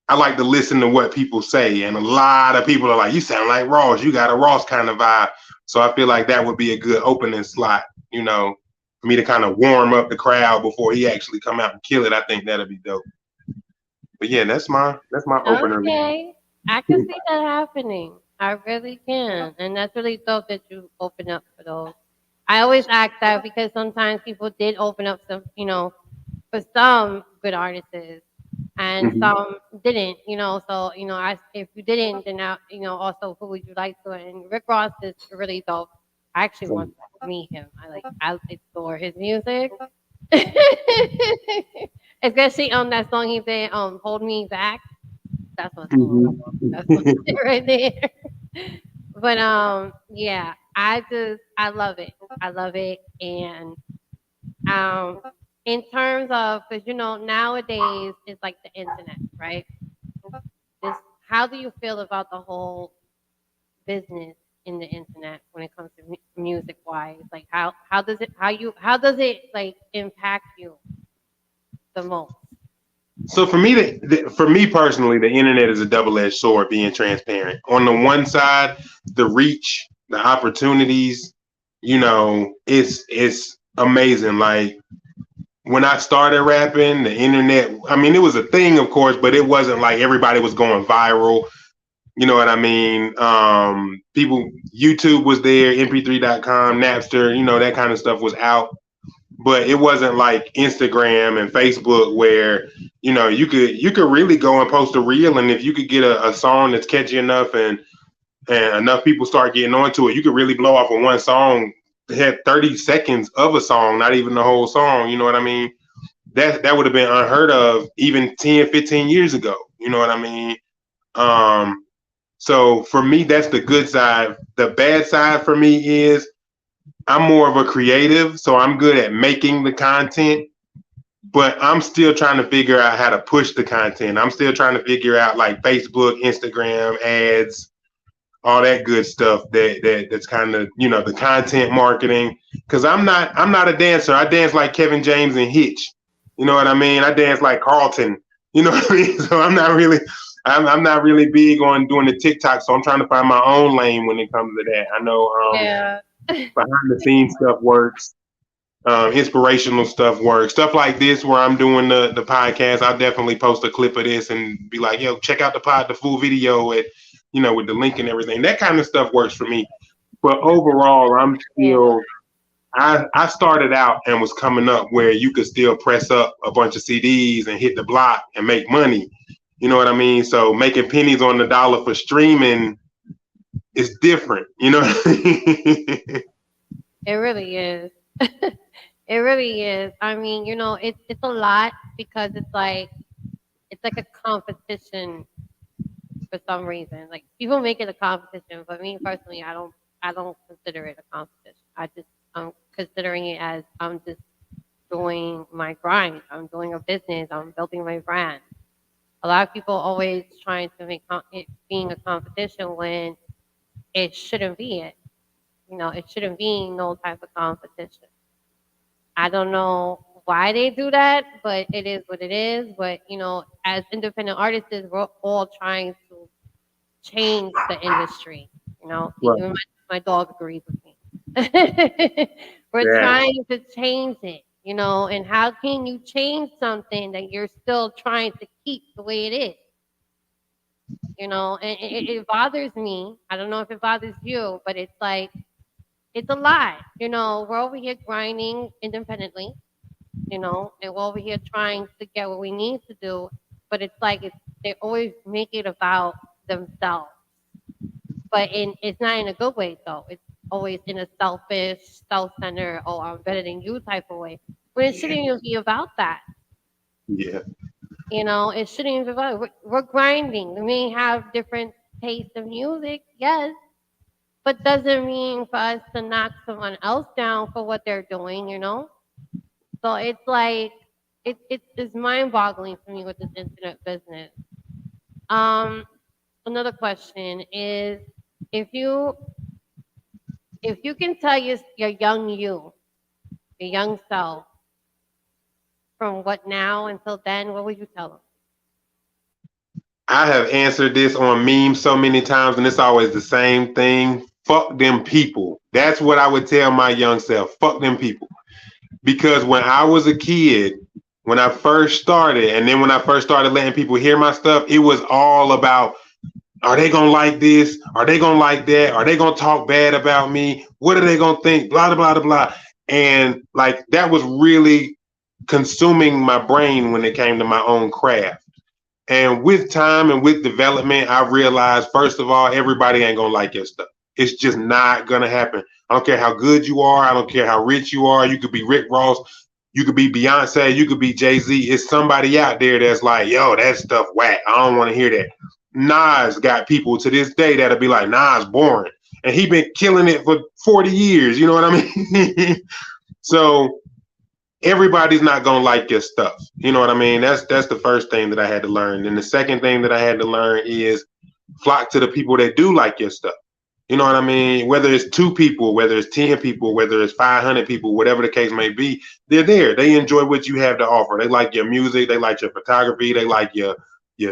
I like to listen to what people say. And a lot of people are like, you sound like Ross, you got a Ross kind of vibe. So I feel like that would be a good opening slot, for me to kind of warm up the crowd before he actually come out and kill it. I think that'd be dope. But yeah, that's my opener. Okay. I can see that happening. I really can. And that's really dope that you open up for those. I always ask that because sometimes people did open up for some good artists and Mhm. some didn't. So, if you didn't, then also who would you like to? And Rick Ross is really dope. I actually want to meet him. I adore his music. Especially on that song he did, Hold Me Back. That's what's going on. That's what's Mhm. right there. But yeah, I love it. I love it. And um, in terms of, because nowadays it's like the internet, right? This, how do you feel about the whole business in the internet when it comes to music wise? Like how does it like impact you the most? So for me, for me personally, the internet is a double-edged sword. Being transparent, on the one side, the reach, the opportunities, it's amazing. Like when I started rapping, the internet, I mean, it was a thing, of course, but it wasn't like everybody was going viral. You know what I mean? People, YouTube was there, mp3.com, Napster, that kind of stuff was out, but it wasn't like Instagram and Facebook where you could really go and post a reel, and if you could get a song that's catchy enough and enough people start getting onto it, you could really blow off of one song. They had 30 seconds of a song, not even the whole song. You know what I mean? That would have been unheard of even 10, 15 years ago. You know what I mean? So for me, that's the good side. The bad side for me is I'm more of a creative, so I'm good at making the content, but I'm still trying to figure out how to push the content. I'm still trying to figure out like Facebook, Instagram, ads, all that good stuff that's kind of the content marketing. Because I'm not a dancer. I dance like Kevin James and Hitch. You know what I mean? I dance like Carlton. You know what I mean? So I'm not really big on doing the TikTok. So I'm trying to find my own lane when it comes to that. I know Yeah. behind the scenes stuff works. Inspirational stuff works. Stuff like this where I'm doing the podcast, I'll definitely post a clip of this and be like, yo, check out the full video at, with the link and everything. That kind of stuff works for me. But overall, Yeah. I started out and was coming up where you could still press up a bunch of CDs and hit the block and make money. You know what I mean? So making pennies on the dollar for streaming is different. You know what I mean? It really is. It really is. I mean, it's a lot because it's like a competition for some reason. Like people make it a competition, but me personally, I don't consider it a competition. I'm considering it as I'm just doing my grind. I'm doing a business. I'm building my brand. A lot of people always trying to make it being a competition when it shouldn't be it. It shouldn't be no type of competition. I don't know why they do that, but it is what it is. But as independent artists, we're all trying to change the industry. Right. Even my dog agrees with me. We're Yeah. trying to change it. And how can you change something that you're still trying to keep the way it is? And it bothers me. I don't know if it bothers you, but it's like it's a lot. We're over here grinding independently, and we're over here trying to get what we need to do, but it's like they always make it about themselves. But it's not in a good way though. It's always in a selfish, self-centered, oh, I'm better than you type of way. When it shouldn't even be about that. Yeah. It shouldn't even be about it. We're grinding. We may have different tastes of music, yes, but doesn't mean for us to knock someone else down for what they're doing. So it's like it's mind-boggling for me with this internet business. Um, Another question is if you can tell your your young self, from what now until then, what would you tell them? I have answered this on memes so many times, and it's always the same thing. Fuck them people. That's what I would tell my young self. Fuck them people. Because when I was a kid, when I first started, and then when I first started letting people hear my stuff, it was all about, are they gonna like this? Are they gonna like that? Are they gonna talk bad about me? What are they gonna think? Blah, blah, blah, blah. And like that was really consuming my brain when it came to my own craft. And with time and with development, I realized, first of all, everybody ain't gonna like your stuff. It's just not gonna happen. I don't care how good you are. I don't care how rich you are. You could be Rick Ross. You could be Beyonce, you could be Jay-Z. It's somebody out there that's like, yo, that stuff whack. I don't want to hear that. Nas got people to this day that'll be like, Nas boring. And he been killing it for 40 years. You know what I mean? So everybody's not gonna like your stuff. You know what I mean? That's the first thing that I had to learn. And the second thing that I had to learn is flock to the people that do like your stuff. You know what I mean? Whether it's 2 people, whether it's 10 people, whether it's 500 people, whatever the case may be, they're there. They enjoy what you have to offer. They like your music. They like your photography. They like your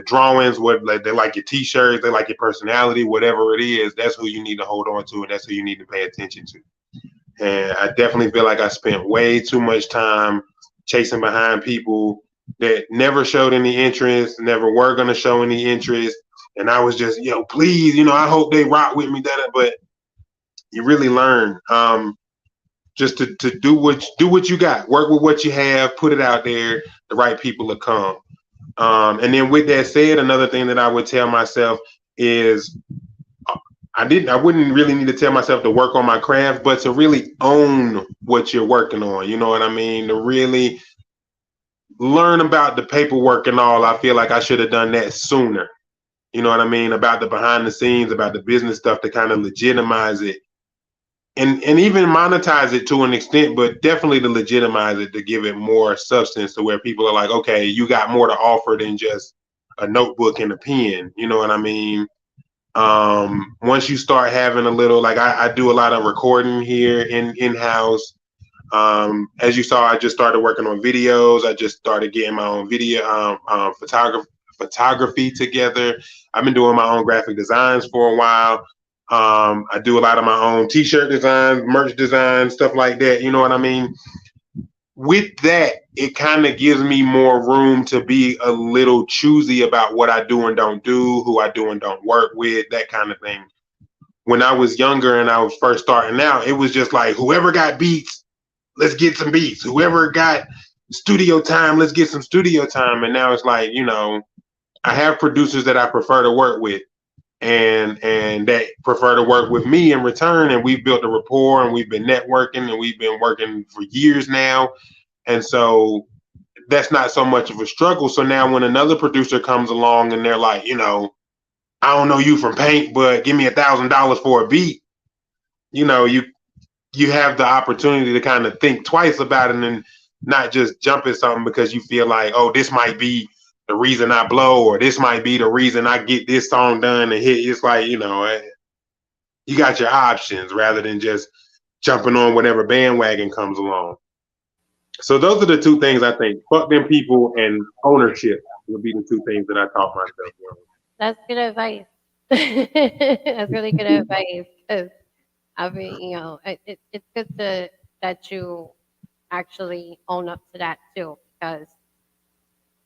drawings. They like your T-shirts. They like your personality. Whatever it is, that's who you need to hold on to, and that's who you need to pay attention to. And I definitely feel like I spent way too much time chasing behind people that never showed any interest, never were going to show any interest. And I was just, please, I hope they rock with me. But you really learn just to do what you got, work with what you have, put it out there. The right people will come. And then with that said, another thing that I would tell myself is I wouldn't really need to tell myself to work on my craft, but to really own what you're working on. You know what I mean? To really learn about the paperwork and all. I feel like I should have done that sooner. You know what I mean? About the behind the scenes, about the business stuff to kind of legitimize it and even monetize it to an extent, but definitely to legitimize it, to give it more substance to where people are like, okay, you got more to offer than just a notebook and a pen. You know what I mean? Once you start having a little, like I do a lot of recording here in-house. As you saw, I just started working on videos. I just started getting my own video photography together. I've been doing my own graphic designs for a while. I do a lot of my own t-shirt designs, merch design, stuff like that. You know what I mean? With that, it kind of gives me more room to be a little choosy about what I do and don't do, who I do and don't work with, that kind of thing. When I was younger and I was first starting out, it was just like, whoever got beats, let's get some beats. Whoever got studio time, let's get some studio time. And now it's like, I have producers that I prefer to work with and that prefer to work with me in return. And we've built a rapport and we've been networking and we've been working for years now. And so that's not so much of a struggle. So now when another producer comes along and they're like, I don't know you from paint, but give me $1,000 for a beat, you have the opportunity to kind of think twice about it and not just jump at something because you feel like, oh, this might be the reason I blow, or this might be the reason I get this song done and hit. It's like, you got your options rather than just jumping on whatever bandwagon comes along. So those are the 2 things I think. Fuck them people and ownership would be the 2 things that I taught myself. That's good advice. That's really good advice. 'Cause I mean, it's good that you actually own up to that too, because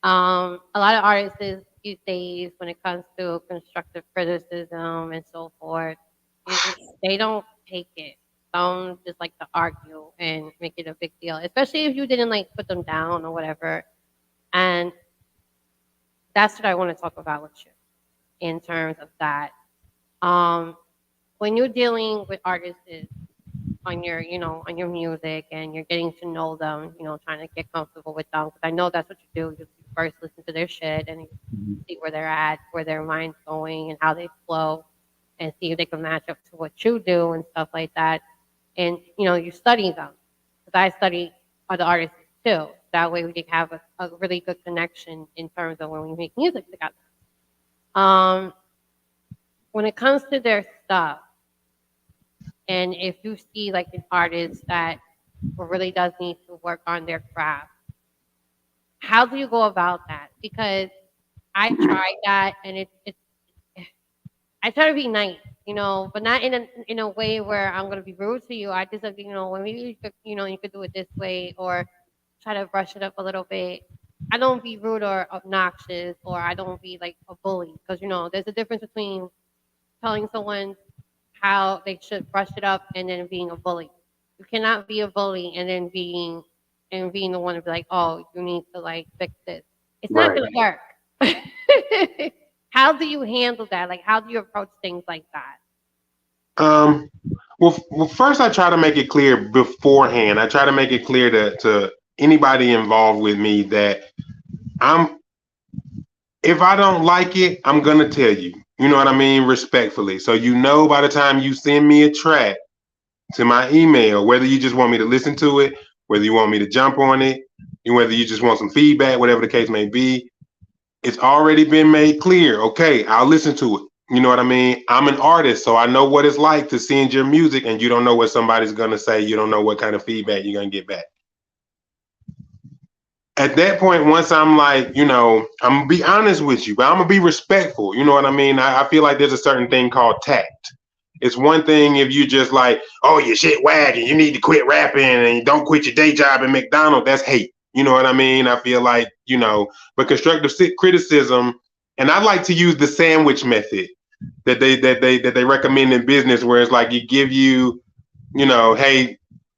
a lot of artists these days, when it comes to constructive criticism and so forth, they don't take it. Some just like to argue and make it a big deal, especially if you didn't like put them down or whatever. And that's what I want to talk about with you in terms of that. When you're dealing with artists on your, on your music and you're getting to know them, trying to get comfortable with them, because I know that's what you do. You first listen to their shit and you see where they're at, where their mind's going and how they flow, and see if they can match up to what you do and stuff like that. And, you study them. Because I study other artists too. That way we can have a really good connection in terms of when we make music together. When it comes to their stuff, and if you see like an artist that really does need to work on their craft, how do you go about that? Because I tried that, and I try to be nice, but not in a way where I'm gonna be rude to you. I just like, well, maybe you could do it this way, or try to brush it up a little bit. I don't be rude or obnoxious, or I don't be like a bully, because there's a difference between telling someone how they should brush it up and then being a bully. You cannot be a bully and then being the one to be like, oh, you need to like fix this. It's not gonna work. How do you handle that? Like, how do you approach things like that? Well, first I try to make it clear beforehand. I try to make it clear to anybody involved with me that if I don't like it, I'm gonna tell you. You know what I mean? Respectfully. So by the time you send me a track to my email, whether you just want me to listen to it, whether you want me to jump on it, and whether you just want some feedback, whatever the case may be, it's already been made clear. Okay, I'll listen to it. You know what I mean? I'm an artist, so I know what it's like to send your music and you don't know what somebody's gonna say. You don't know what kind of feedback you're gonna get back. At that point, once I'm like, I'm gonna be honest with you, but I'm gonna be respectful. You know what I mean? I feel like there's a certain thing called tact. It's one thing if you just like, oh, your shit whack and you need to quit rapping and you don't quit your day job at McDonald's. That's hate. You know what I mean? I feel like, but constructive criticism, and I like to use the sandwich method that they recommend in business, where it's like hey,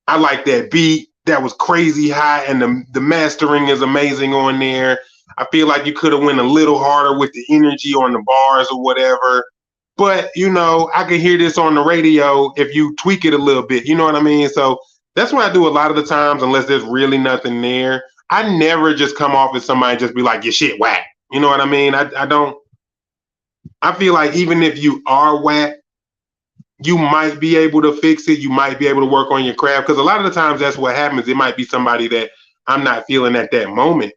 I like that beat. That was crazy high, and the mastering is amazing on there. I feel like you could have went a little harder with the energy on the bars or whatever. But, I can hear this on the radio if you tweak it a little bit. You know what I mean? So that's what I do a lot of the times, unless there's really nothing there. I never just come off as somebody and just be like, your shit whack. You know what I mean? I don't. I feel like even if you are whack, you might be able to fix it. You might be able to work on your craft. Because a lot of the times that's what happens. It might be somebody that I'm not feeling at that moment.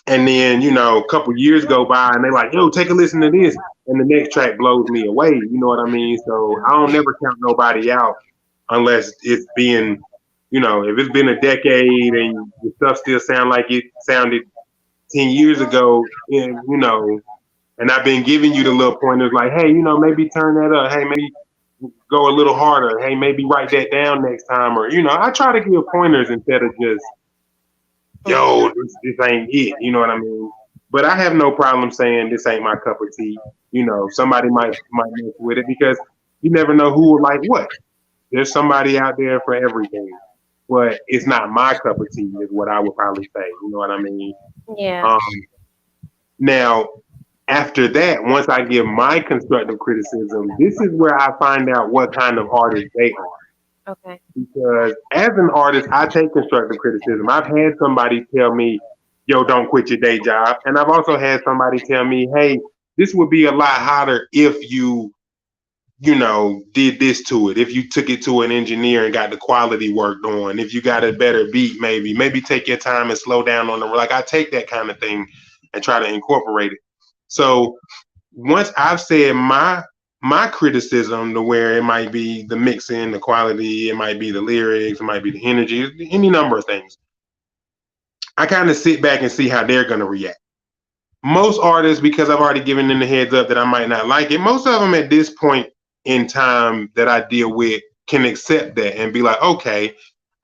And then, a couple years go by and they're like, yo, take a listen to this. And the next track blows me away. You know what I mean? So I don't never count nobody out unless it's being, if it's been a decade and the stuff still sound like it sounded 10 years ago, and, and I've been giving you the little pointers like, hey, maybe turn that up. Hey, maybe go a little harder. Hey, maybe write that down next time. Or, I try to give pointers instead of just, yo, this ain't it. You know what I mean? But I have no problem saying this ain't my cup of tea. Somebody might mess with it because you never know who will like what. There's somebody out there for everything. But it's not my cup of tea is what I would probably say. You know what I mean? Yeah. Now, after that, once I give my constructive criticism, this is where I find out what kind of artist they are. Okay. Because as an artist, I take constructive criticism. I've had somebody tell me, yo, don't quit your day job. And I've also had somebody tell me, hey, this would be a lot hotter if you, did this to it. If you took it to an engineer and got the quality worked on, if you got a better beat, maybe take your time and slow down on like I take that kind of thing and try to incorporate it. So once I've said my criticism to where it might be the mixing, the quality, it might be the lyrics, it might be the energy, any number of things, I kind of sit back and see how they're going to react. Most artists, because I've already given them the heads up that I might not like it, most of them at this point in time that I deal with can accept that and be like, okay,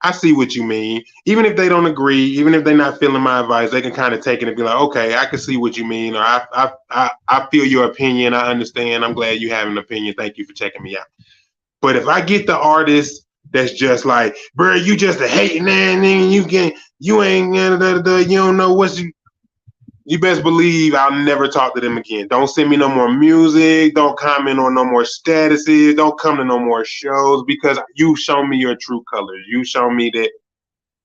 I see what you mean. Even if they don't agree, even if they're not feeling my advice, they can kind of take it and be like, okay, I can see what you mean. Or I feel your opinion. I understand. I'm glad you have an opinion. Thank you for checking me out. But if I get the artist that's just like, bro, you just a hating man, and you ain't, you don't know what you best believe I'll never talk to them again. Don't send me no more music. Don't comment on no more statuses. Don't come to no more shows because you show me your true colors. You show me that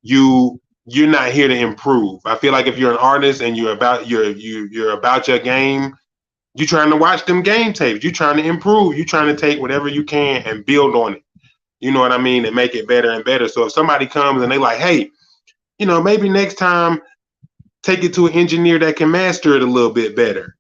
you're not here to improve. I feel like if you're an artist and you're about your game, you're trying to watch them game tapes. You're trying to improve. You're trying to take whatever you can and build on it. You know what I mean? And make it better and better. So if somebody comes and they like, hey, maybe next time take it to an engineer that can master it a little bit better,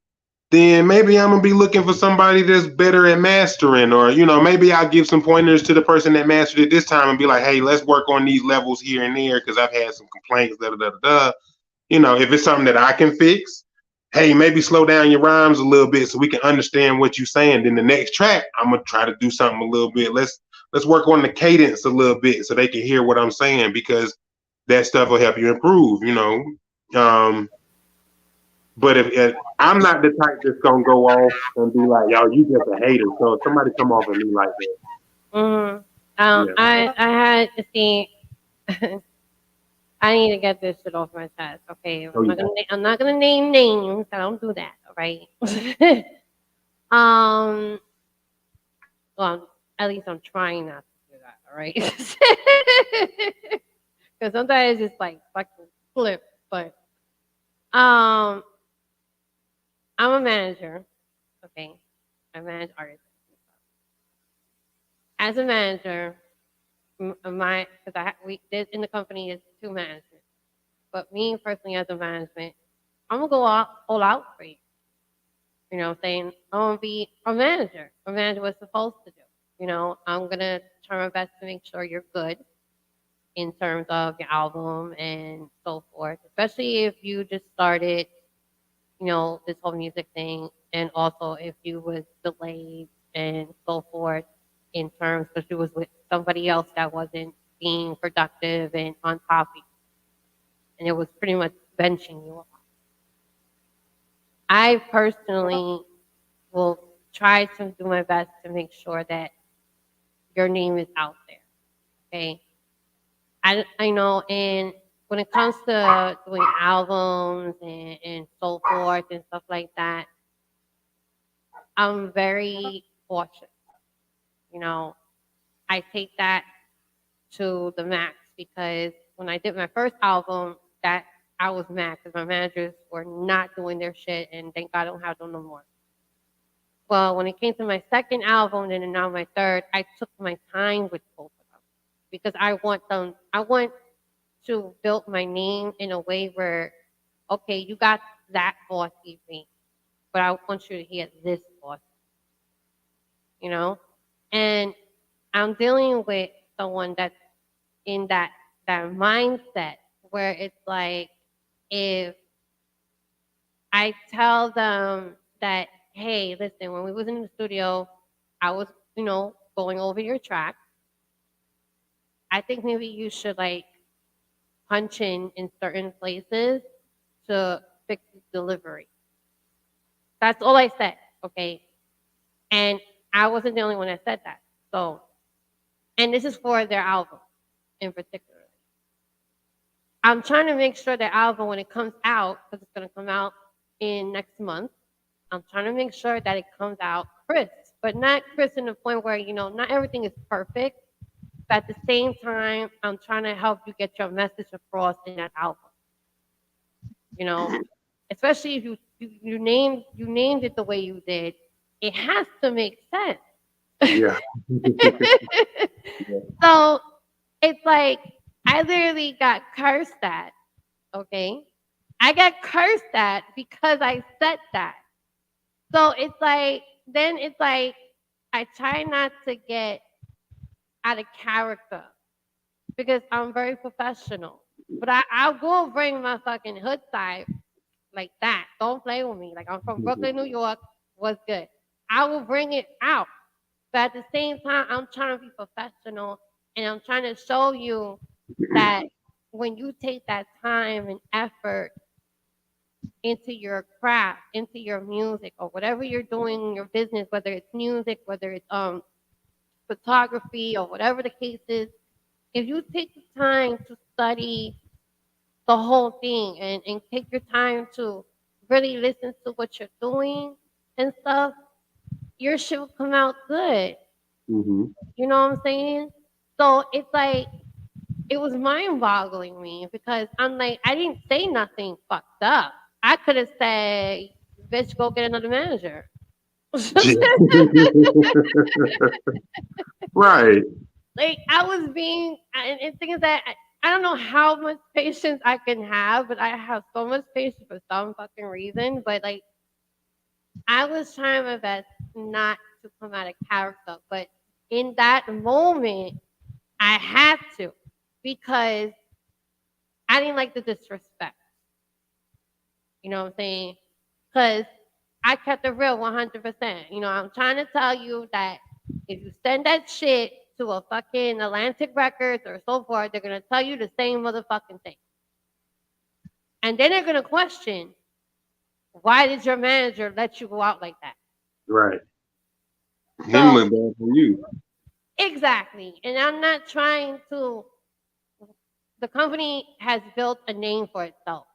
then maybe I'm gonna be looking for somebody that's better at mastering, or maybe I'll give some pointers to the person that mastered it this time and be like, hey, let's work on these levels here and there because I've had some complaints. If it's something that I can fix, hey, maybe slow down your rhymes a little bit so we can understand what you're saying. Then the next track, I'm gonna try to do something a little bit. Let's work on the cadence a little bit so they can hear what I'm saying, because that stuff will help you improve. But if I'm not the type that's gonna go off and be like, yo, you just a hater. So if somebody come off at me like that. Mm-hmm. Yeah. I had to see. I need to get this shit off my chest. Okay, I'm not gonna name names. I don't do that. All right. Well, at least I'm trying not to do that. All right. Because sometimes it's just like fucking flip. But um, I'm a manager. Okay, I manage artists. As a manager, my because we this in the company is two management. But me personally as a management, I'm gonna go all out for you. You know what I'm saying? I'm gonna be a manager. A manager was supposed to do. You know, I'm gonna try my best to make sure you're good in terms of your album and so forth. Especially if you just started, you know, this whole music thing, and also if you was delayed and so forth in terms because you was with somebody else that wasn't being productive and on top of you, and it was pretty much benching you. I personally will try to do my best to make sure that your name is out there. Okay. I know, and when it comes to doing albums and so forth and stuff like that, I'm very cautious. You know, I take that to the max because when I did my first album, that I was mad because my managers were not doing their shit, and thank God I don't have them no more. Well, when it came to my second album and then now my third, I took my time with both of them because I want them. I want to build my name in a way where, okay, you got that boss me, but I want you to hear this boss, you know? And I'm dealing with someone that's in that mindset where it's like if I tell them that, hey, listen, when we was in the studio, I was, you know, going over your track. I think maybe you should like punch in certain places to fix the delivery. That's all I said, okay? And I wasn't the only one that said that. So, and this is for their album in particular. I'm trying to make sure the album, when it comes out, because it's going to come out in next month, I'm trying to make sure that it comes out crisp, but not crisp in the point where, you know, not everything is perfect. But at the same time, I'm trying to help you get your message across in that album. You know, especially if you named it the way you did, it has to make sense. Yeah. So it's like I literally got cursed at. Okay, I got cursed at because I said that. So it's like then it's like I try not to get out of character because I'm very professional. But I'll go bring my fucking hood side like that. Don't play with me. Like I'm from Brooklyn, New York. What's good? I will bring it out. But at the same time, I'm trying to be professional and I'm trying to show you that when you take that time and effort into your craft, into your music, or whatever you're doing in your business, whether it's music, whether it's photography, or whatever the case is, if you take the time to study the whole thing and take your time to really listen to what you're doing and stuff, your shit will come out good. Mm-hmm. You know what I'm saying? So it's like it was mind boggling me because I'm like, I didn't say nothing fucked up. I could have said, bitch, go get another manager. Right. Like I was being, and thing is that I don't know how much patience I can have, but I have so much patience for some fucking reason. But like, I was trying my best not to come out of character, but in that moment, I had to because I didn't like the disrespect. You know what I'm saying? Because I kept it real 100%. You know, I'm trying to tell you that if you send that shit to a fucking Atlantic Records or so forth, they're going to tell you the same motherfucking thing. And then they're going to question, why did your manager let you go out like that? Right. So, Then look bad for you. exactly. And I'm not trying to, the company has built a name for itself,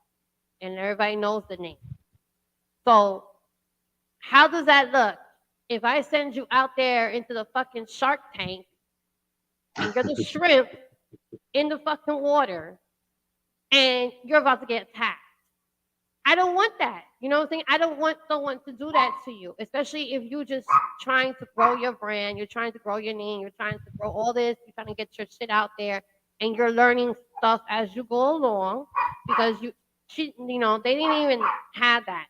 and everybody knows the name. So, how does that look? If I send you out there into the fucking Shark Tank and you're the shrimp in the fucking water and you're about to get attacked. I don't want that. You know what I'm saying? I don't want someone to do that to you, especially if you're just trying to grow your brand, you're trying to grow your name, you're trying to grow all this, you're trying to get your shit out there, and you're learning stuff as you go along because they didn't even have that.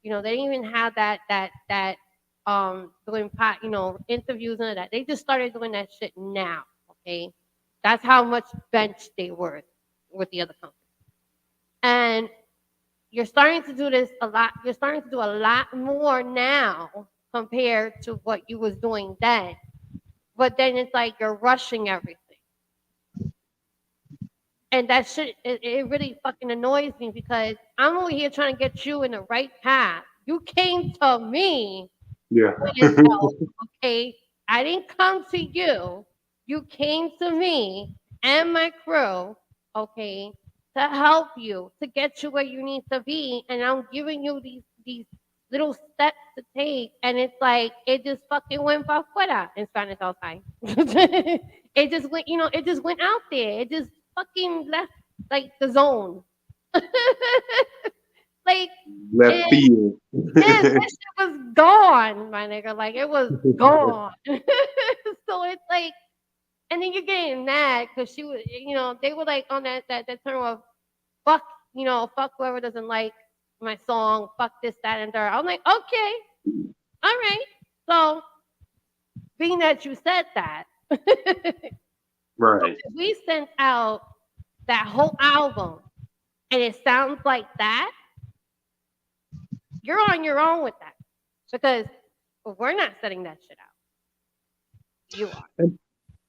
They didn't even have that doing interviews and all that. They just started doing that shit now. Okay, that's how much bench they were with the other company, and you're starting to do this a lot. You're starting to do a lot more now compared to what you was doing then. But then it's like you're rushing everything. And that shit, it really fucking annoys me because I'm over here trying to get you in the right path. You came to me for this help, okay? I didn't come to you. You came to me and my crew, okay, to help you, to get you where you need to be. And I'm giving you these little steps to take. And it's like, it just fucking went pa fuera in Spanish outside. It just went, it just went out there. It just fucking left like the zone. Like left field. That shit was gone, my nigga. Like it was gone. So it's like, and then you're getting mad because she was, they were like on that term of fuck, fuck whoever doesn't like my song, fuck this, that, and that. I'm like, okay, all right. So being that you said that, right. We sent out that whole album and it sounds like that, you're on your own with that because we're not setting that shit out. You are.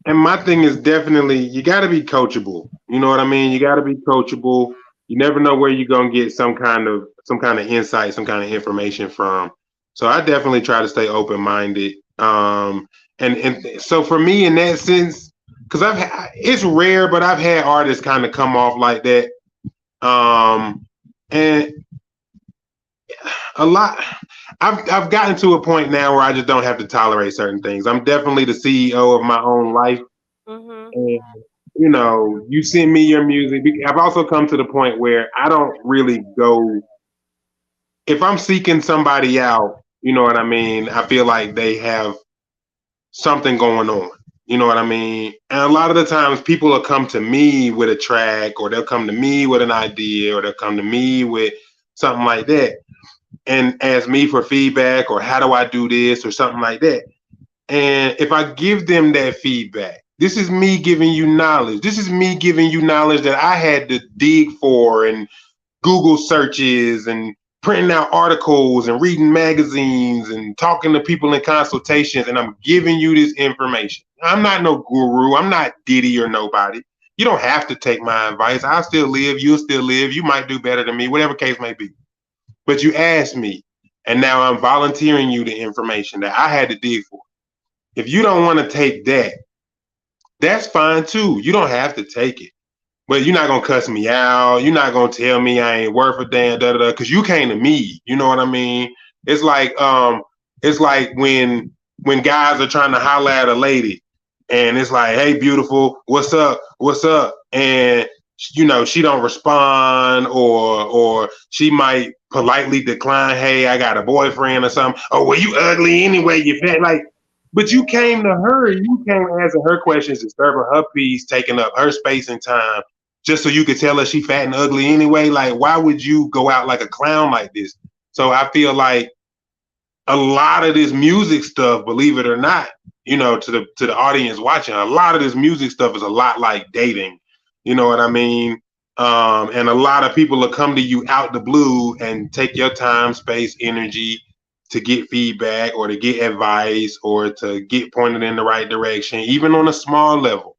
And my thing is definitely you got to be coachable. You know what I mean? You got to be coachable. You never know where you're gonna get some kind of insight, some kind of information from. So I definitely try to stay open minded. And so for me in that sense, because it's rare, but I've had artists kind of come off like that. And a lot. I've gotten to a point now where I just don't have to tolerate certain things. I'm definitely the CEO of my own life. Mm-hmm. And, you send me your music. I've also come to the point where I don't really go. If I'm seeking somebody out, you know what I mean? I feel like they have something going on. You know what I mean? And a lot of the times people will come to me with a track, or they'll come to me with an idea, or they'll come to me with something like that and ask me for feedback, or how do I do this, or something like that. And if I give them that feedback, this is me giving you knowledge. This is me giving you knowledge that I had to dig for and Google searches and printing out articles and reading magazines and talking to people in consultations. And I'm giving you this information. I'm not no guru. I'm not Diddy or nobody. You don't have to take my advice. I'll still live. You'll still live. You might do better than me, whatever case may be. But you asked me, and now I'm volunteering you the information that I had to dig for. If you don't want to take that, that's fine too. You don't have to take it. But you're not gonna cuss me out. You're not gonna tell me I ain't worth a damn, because you came to me. You know what I mean? It's like when guys are trying to holler at a lady, and it's like, hey, beautiful, what's up? What's up? And she don't respond, or she might politely decline, hey, I got a boyfriend or something. Oh, well, you ugly anyway, you fat. Like, but you came to her, you came answering her questions, disturbing her peace, taking up her space and time, just so you could tell her she fat and ugly anyway. Like, why would you go out like a clown like this? So I feel like a lot of this music stuff, believe it or not, to the audience watching, a lot of this music stuff is a lot like dating. You know what I mean? And a lot of people will come to you out the blue and take your time, space, energy to get feedback or to get advice or to get pointed in the right direction, even on a small level.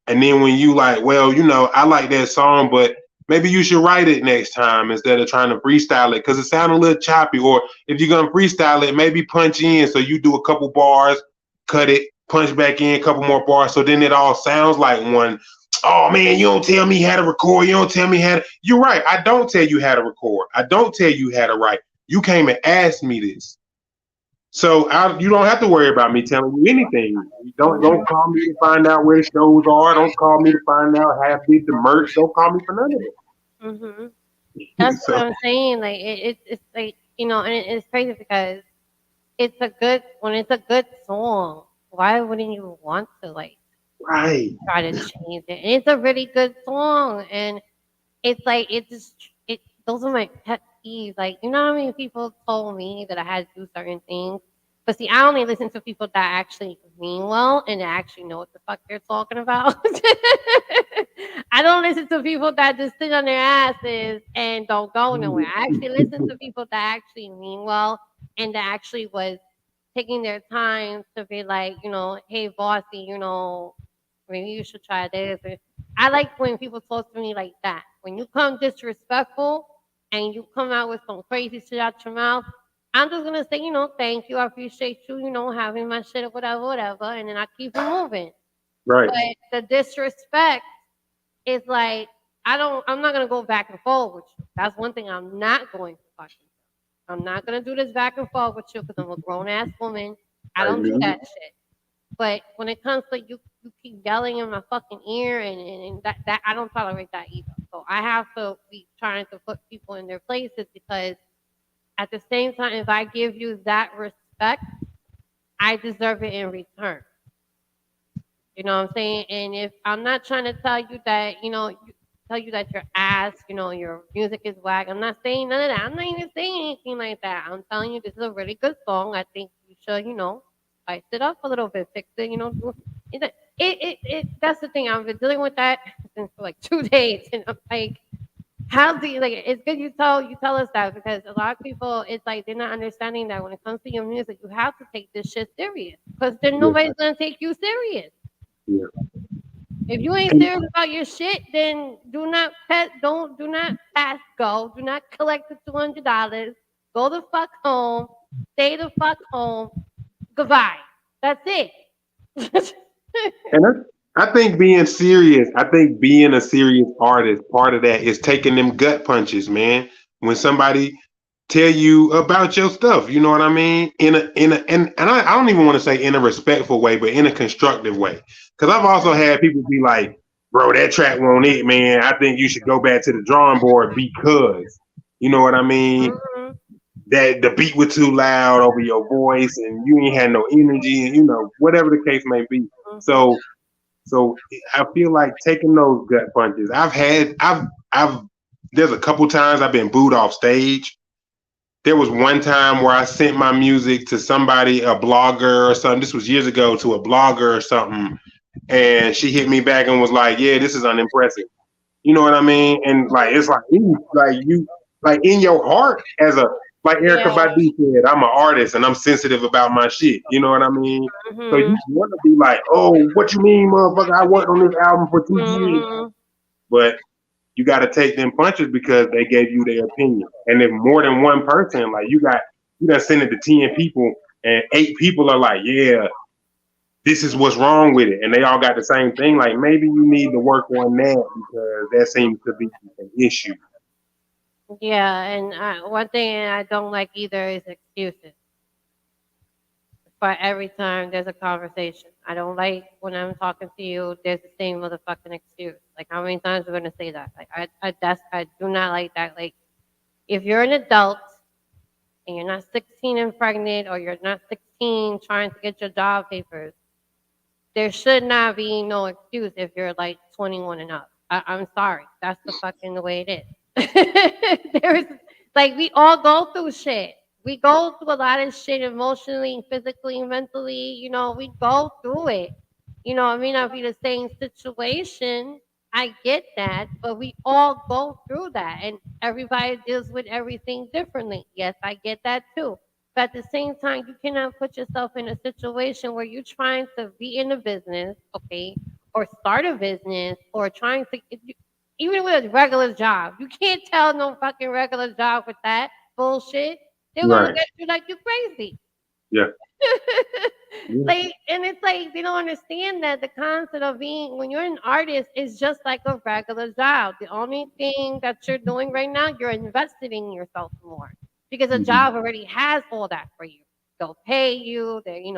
And then when you like, well, I like that song, but maybe you should write it next time instead of trying to freestyle it because it sounded a little choppy. Or if you're going to freestyle it, maybe punch in. So you do a couple bars, cut it, punch back in a couple more bars. So then it all sounds like one. Oh, man, you don't tell me how to record. You don't tell me how to. You're right. I don't tell you how to record. I don't tell you how to write. You came and asked me this. So you don't have to worry about me telling you anything. Don't Mhm. call me to find out where shows are. Don't call me to find out how big the merch. Don't call me for none of Mhm. it. That's what I'm saying. Like it's like and it's crazy because when it's a good song. Why wouldn't you want to like Right, try to change it? And it's a really good song, and it's like it just it. Those are my pet peeves. Like how many people told me that I had to do certain things, but see, I only listen to people that actually mean well and that actually know what the fuck they're talking about. I don't listen to people that just sit on their asses and don't go nowhere. I actually listen to people that actually mean well and that actually was taking their time to be like, hey, bossy, maybe you should try this. I like when people talk to me like that. When you come disrespectful and you come out with some crazy shit out your mouth, I'm just gonna say, thank you, I appreciate you, having my shit or whatever, whatever, and then I keep it moving. right. But the disrespect is like I'm not gonna go back and forth with you. That's one thing I'm not going to fucking do. I'm not gonna do this back and forth with you because I'm a grown ass woman. I Like don't do me. that shit. But when it comes to you keep yelling in my fucking ear and that I don't tolerate that either. So I have to be trying to put people in their places because at the same time, if I give you that respect, I deserve it in return. You know what I'm saying? And if I'm not trying to tell you that, tell you that your ass, your music is whack. I'm not saying none of that. I'm not even saying anything like that. I'm telling you this is a really good song. I think you should, spice it up a little bit, fix it, that's the thing. I've been dealing with that since for like 2 days. And I'm like, how do you like it's good you tell us that because a lot of people it's like they're not understanding that when it comes to your music, you have to take this shit serious. Because then Yeah, nobody's gonna take you serious. yeah. If you ain't And, serious about your shit, then do not pass go. Do not collect the $200. Go the fuck home. Stay the fuck home. Goodbye. That's it. and I think being serious, I think being a serious artist, part of that is taking them gut punches, man. When somebody tell you about your stuff, you know what I mean? And I don't even want to say in a respectful way, but in a constructive way. Because I've also had people be like, bro, that track won't it, man. I think you should go back to the drawing board because, you know what I mean? Mhm, That the beat was too loud over your voice and you ain't had no energy and whatever the case may be. mhm. So I feel like taking those gut punches. I've there's a couple times I've been booed off stage. There was one time where I sent my music to somebody, a blogger or something. This was years ago, to a blogger or something, and she hit me back and was like, "Yeah, this is unimpressive." You know what I mean? And like it's like you like in your heart as a like Erica Yeah. Badu said, I'm an artist and I'm sensitive about my shit. You know what I mean? So Mhm, you want to be like, oh, what you mean, motherfucker? I worked on this album for 2 years, mhm. but you got to take them punches because they gave you their opinion. And if more than one person, like you got to send it to 10 people, and 8 people are like, yeah, this is what's wrong with it, and they all got the same thing. Like maybe you need to work on that because that seems to be an issue. Yeah, and one thing I don't like either is excuses. For every time there's a conversation, I don't like when I'm talking to you. There's the same motherfucking excuse. Like how many times we're gonna say that? Like I do not like that. Like if you're an adult and you're not 16 and pregnant, or you're not 16 trying to get your job papers, there should not be no excuse if you're like 21 and up. I'm sorry. That's the fucking the way it is. There's like we all go through shit. We go through a lot of shit emotionally, physically, mentally. We go through it. It may not be the same situation. I get that, but we all go through that, and everybody deals with everything differently. Yes, I get that too. But at the same time, you cannot put yourself in a situation where you're trying to be in a business, okay, or start a business, or trying to, even with a regular job, you can't tell no fucking regular job with that bullshit. They're gonna look Right. at you like you're crazy. Yeah. Yeah. Like, and it's like they don't understand that the concept of being when you're an artist is just like a regular job. The only thing that you're doing right now, you're investing in yourself more because a Mhm. job already has all that for you. they'll pay you. They,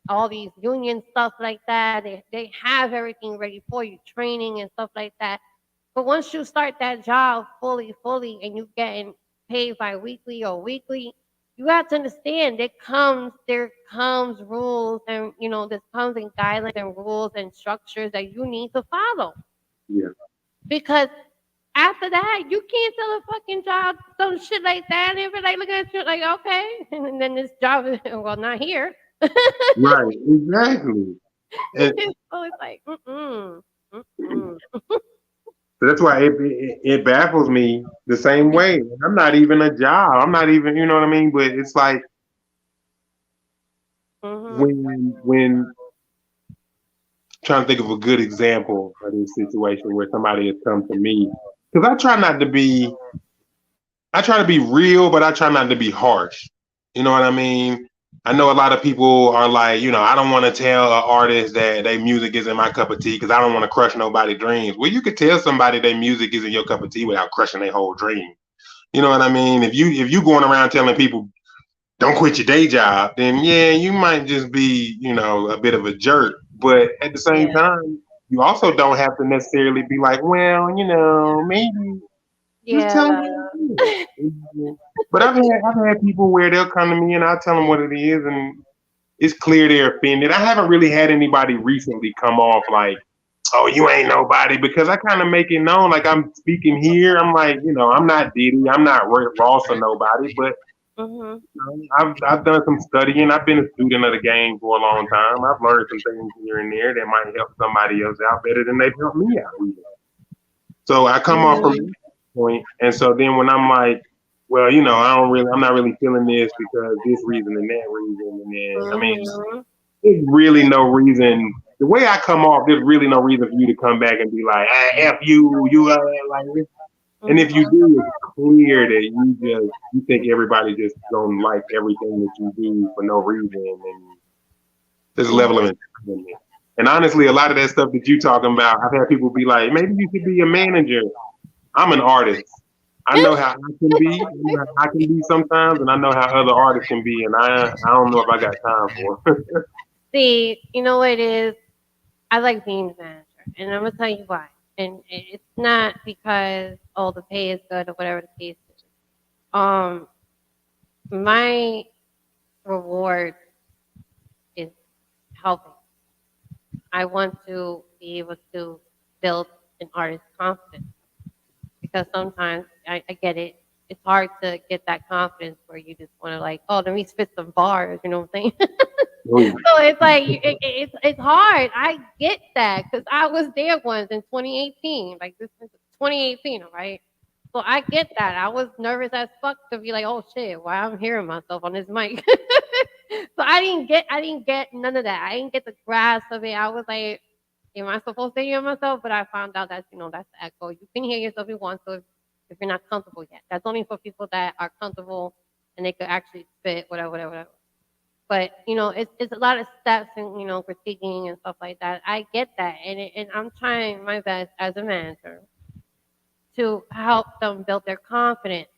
all these union stuff like that. They have everything ready for you, training and stuff like that. But once you start that job fully, and you getting paid bi-weekly or weekly, you have to understand there comes rules and there comes in guidelines and rules and structures that you need to follow. Yeah. Because after that, you can't tell a fucking job some shit like that and be like looking at you like, okay, and then this job is well not here. Right. Exactly. And So it's like, mm-mm. so that's why it baffles me the same way. I'm not even a job. I'm not even, you know what I mean? But it's like when trying to think of a good example of this situation where somebody has come to me, because I try to be real, but I try not to be harsh. You know what I mean? I know a lot of people are like, I don't want to tell an artist that their music isn't my cup of tea because I don't want to crush nobody's dreams. Well, you could tell somebody their music isn't your cup of tea without crushing their whole dream. You know what I mean? If you going around telling people don't quit your day job, then yeah, you might just be, a bit of a jerk. But at the same Yeah. time, you also don't have to necessarily be like, well, maybe just tell Yeah. them what it is. But I've had people where they'll come to me and I'll tell them what it is, and it's clear they're offended. I haven't really had anybody recently come off like, "Oh, you ain't nobody," because I kind of make it known, like I'm speaking here. I'm like, I'm not Diddy, I'm not Ross or nobody, but I've done some studying. I've been a student of the game for a long time. I've learned some things here and there that might help somebody else out better than they've helped me out. Even. So I come off from that point, and so then when I'm like, well, I'm not really feeling this because this reason and that reason, and then I mean, there's really no reason. The way I come off, there's really no reason for you to come back and be like, "F you, like this." And if you do, it's clear that you think everybody just gonna like everything that you do for no reason, and there's a level of entitlement. And honestly, a lot of that stuff that you talking about, I've had people be like, maybe you should be a manager. I'm an artist. I know how I can be, I can be sometimes, and I know how other artists can be, and I don't know if I got time for it. See, you know what it is? I like being a manager, and I'm gonna tell you why. And it's not because the pay is good or whatever the case is. My reward is helping. I want to be able to build an artist's confidence because sometimes I get it. It's hard to get that confidence where you just want to like, oh, let me spit some bars. You know what I'm saying? So it's like it's hard. I get that because I was there once in 2018. Like this is 2018, all right? So I get that. I was nervous as fuck to be like, oh shit, why I'm hearing myself on this mic. So I didn't get none of that. I didn't get the grasp of it. I was like, am I supposed to hear myself? But I found out that that's the echo. You can hear yourself if you want to if you're not comfortable yet. That's only for people that are comfortable and they could actually spit, whatever. But it's a lot of steps and critiquing and stuff like that. I get that, and I'm trying my best as a manager to help them build their confidence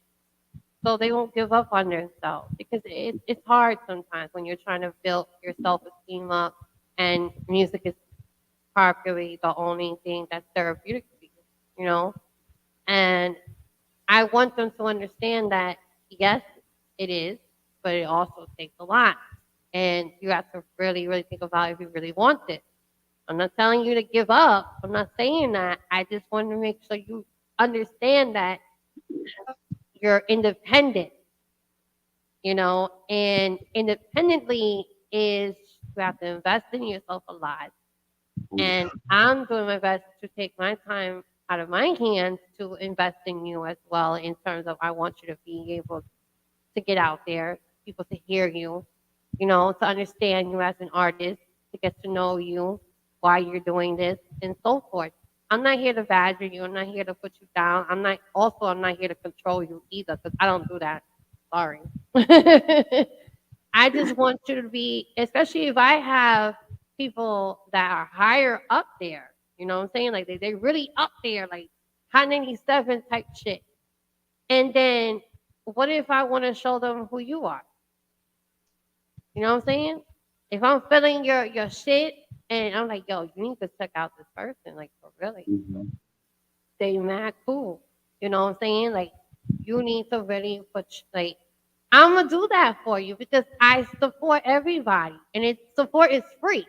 so they won't give up on themselves because it's hard sometimes when you're trying to build your self-esteem up and music is probably the only thing that's therapeutic to you, and I want them to understand that yes, it is, but it also takes a lot. And you have to really, really think about if you really want it. I'm not telling you to give up. I'm not saying that. I just want to make sure you understand that you're independent, and independently is you have to invest in yourself a lot. And I'm doing my best to take my time out of my hands to invest in you as well in terms of I want you to be able to get out there, people to hear you, to understand you as an artist, to get to know you, why you're doing this, and so forth. I'm not here to badger you. I'm not here to put you down. I'm not here to control you either, because I don't do that. Sorry. I just want you to be, especially if I have people that are higher up there, you know what I'm saying? Like they really up there, like Hot 97 type shit. And then what if I want to show them who you are? You know what I'm saying? If I'm feeling your shit and I'm like, yo, you need to check out this person, like for really. Mhm. They mad cool. You know what I'm saying? Like you need to really like I'm gonna do that for you because I support everybody and support is free.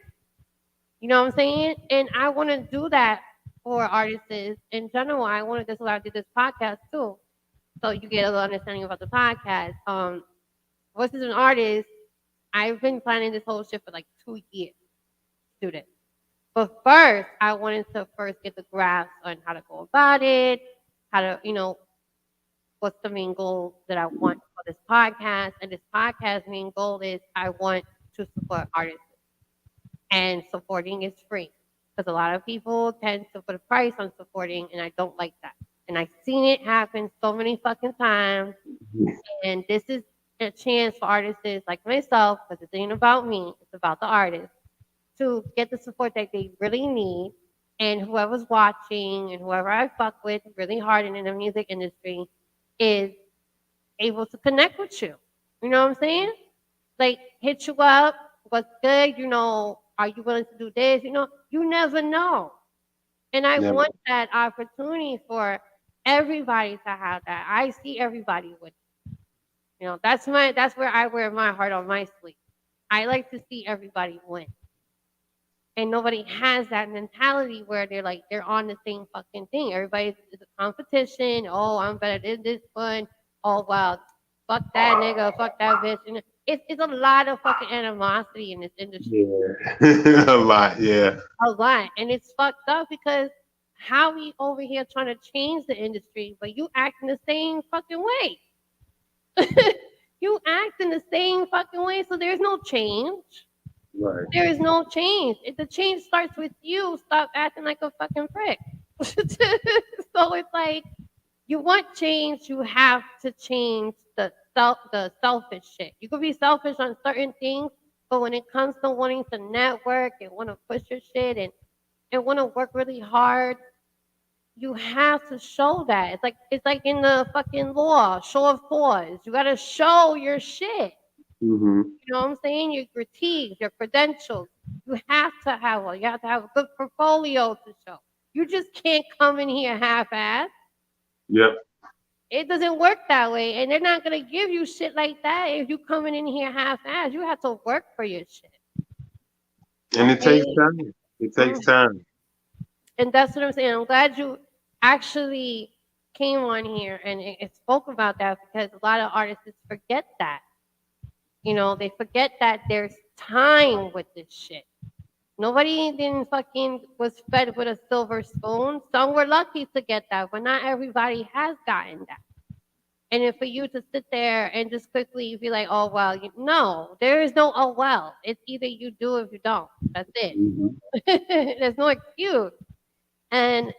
You know what I'm saying? And I want to do that for artists in general. I wanted this why I did this podcast too, so you get a little understanding about the podcast. What's as an artist? I've been planning this whole shit for like 2 years. Do this. But first, I wanted to first get the grasp on how to go about it, how to, what's the main goal that I want for this podcast. And this podcast main goal is I want to support artists. And supporting is free. Because a lot of people tend to put a price on supporting, and I don't like that. And I've seen it happen so many fucking times. And this is a chance for artists like myself, because it ain't about me, it's about the artist, to get the support that they really need. And whoever's watching and whoever I fuck with really hard in the music industry is able to connect with you. You know what I'm saying? Like hit you up, what's good, are you willing to do this? You never know. And I Yeah. want that opportunity for everybody to have that. I see everybody with that's where I wear my heart on my sleeve. I like to see everybody win. And nobody has that mentality where they're on the same fucking thing. Everybody is a competition. Oh, I'm better than this one. Oh wow, fuck that nigga, fuck that bitch. And it's a lot of fucking animosity in this industry. Yeah. A lot. Yeah. A lot. And it's fucked up because how we over here trying to change the industry, but you acting the same fucking way. You act in the same fucking way, so there's no change. Right. There is no change. If the change starts with you, stop acting like a fucking prick. So it's like you want change, you have to change the selfish shit. You could be selfish on certain things, but when it comes to wanting to network and want to push your shit and want to work really hard, you have to show that. It's like in the fucking law, show of force. You gotta show your shit. Hmm. You know what I'm saying? Your critiques, your credentials. You have to have one. You have to have a good portfolio to show. You just can't come in here half-assed. Yep. It doesn't work that way, and they're not gonna give you shit like that if you coming in here half-assed. You have to work for your shit. And it takes Okay. time. It takes Mm. time. And that's what I'm saying. I'm glad you actually came on here and it spoke about that because a lot of artists forget that. They forget that there's time with this shit. Nobody didn't fucking was fed with a silver spoon. Some were lucky to get that, but not everybody has gotten that. And if for you to sit there and just quickly be like, oh well, no, there is no oh well. It's either you do or you don't. That's it. Hmm. There's no excuse. And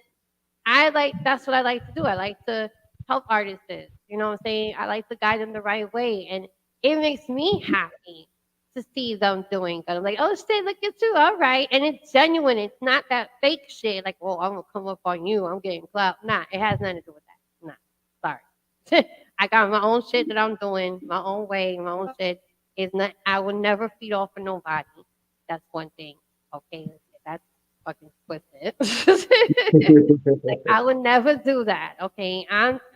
that's what I like to do. I like to help artists. You know what I'm saying? I like to guide them the right way. And it makes me happy to see them doing good. I'm like, oh shit, look at you. All right. And it's genuine. It's not that fake shit like, oh, I'm gonna come up on you. I'm getting clout. Nah, it has nothing to do with that. Nah. Sorry. I got my own shit that I'm doing, my own way, my own shit. Is not I will never feed off of nobody. That's one thing. Okay. That's fucking twisted. Like I would never do that. Okay,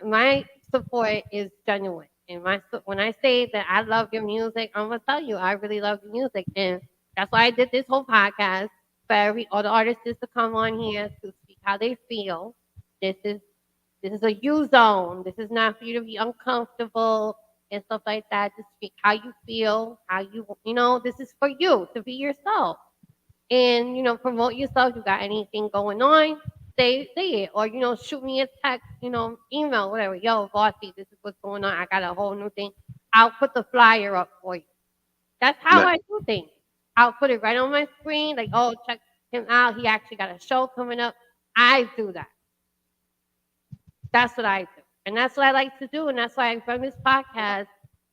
my support is genuine, and when I say that I love your music, I'm gonna tell you I really love your music, and that's why I did this whole podcast for all the artists to come on here to speak how they feel. This is this is a you zone. This is not for you to be uncomfortable and stuff like that. To speak how you feel, how this is for you to be yourself and promote yourself. You got anything going on, say it, or shoot me a text, email, whatever. Yo, bossy, this is what's going on. I got a whole new thing. I'll put the flyer up for you. That's how Nice. I do things. I'll put it right on my screen, like, oh, check him out. He actually got a show coming up. I do that. That's what I do. And that's what I like to do. And that's why I run this podcast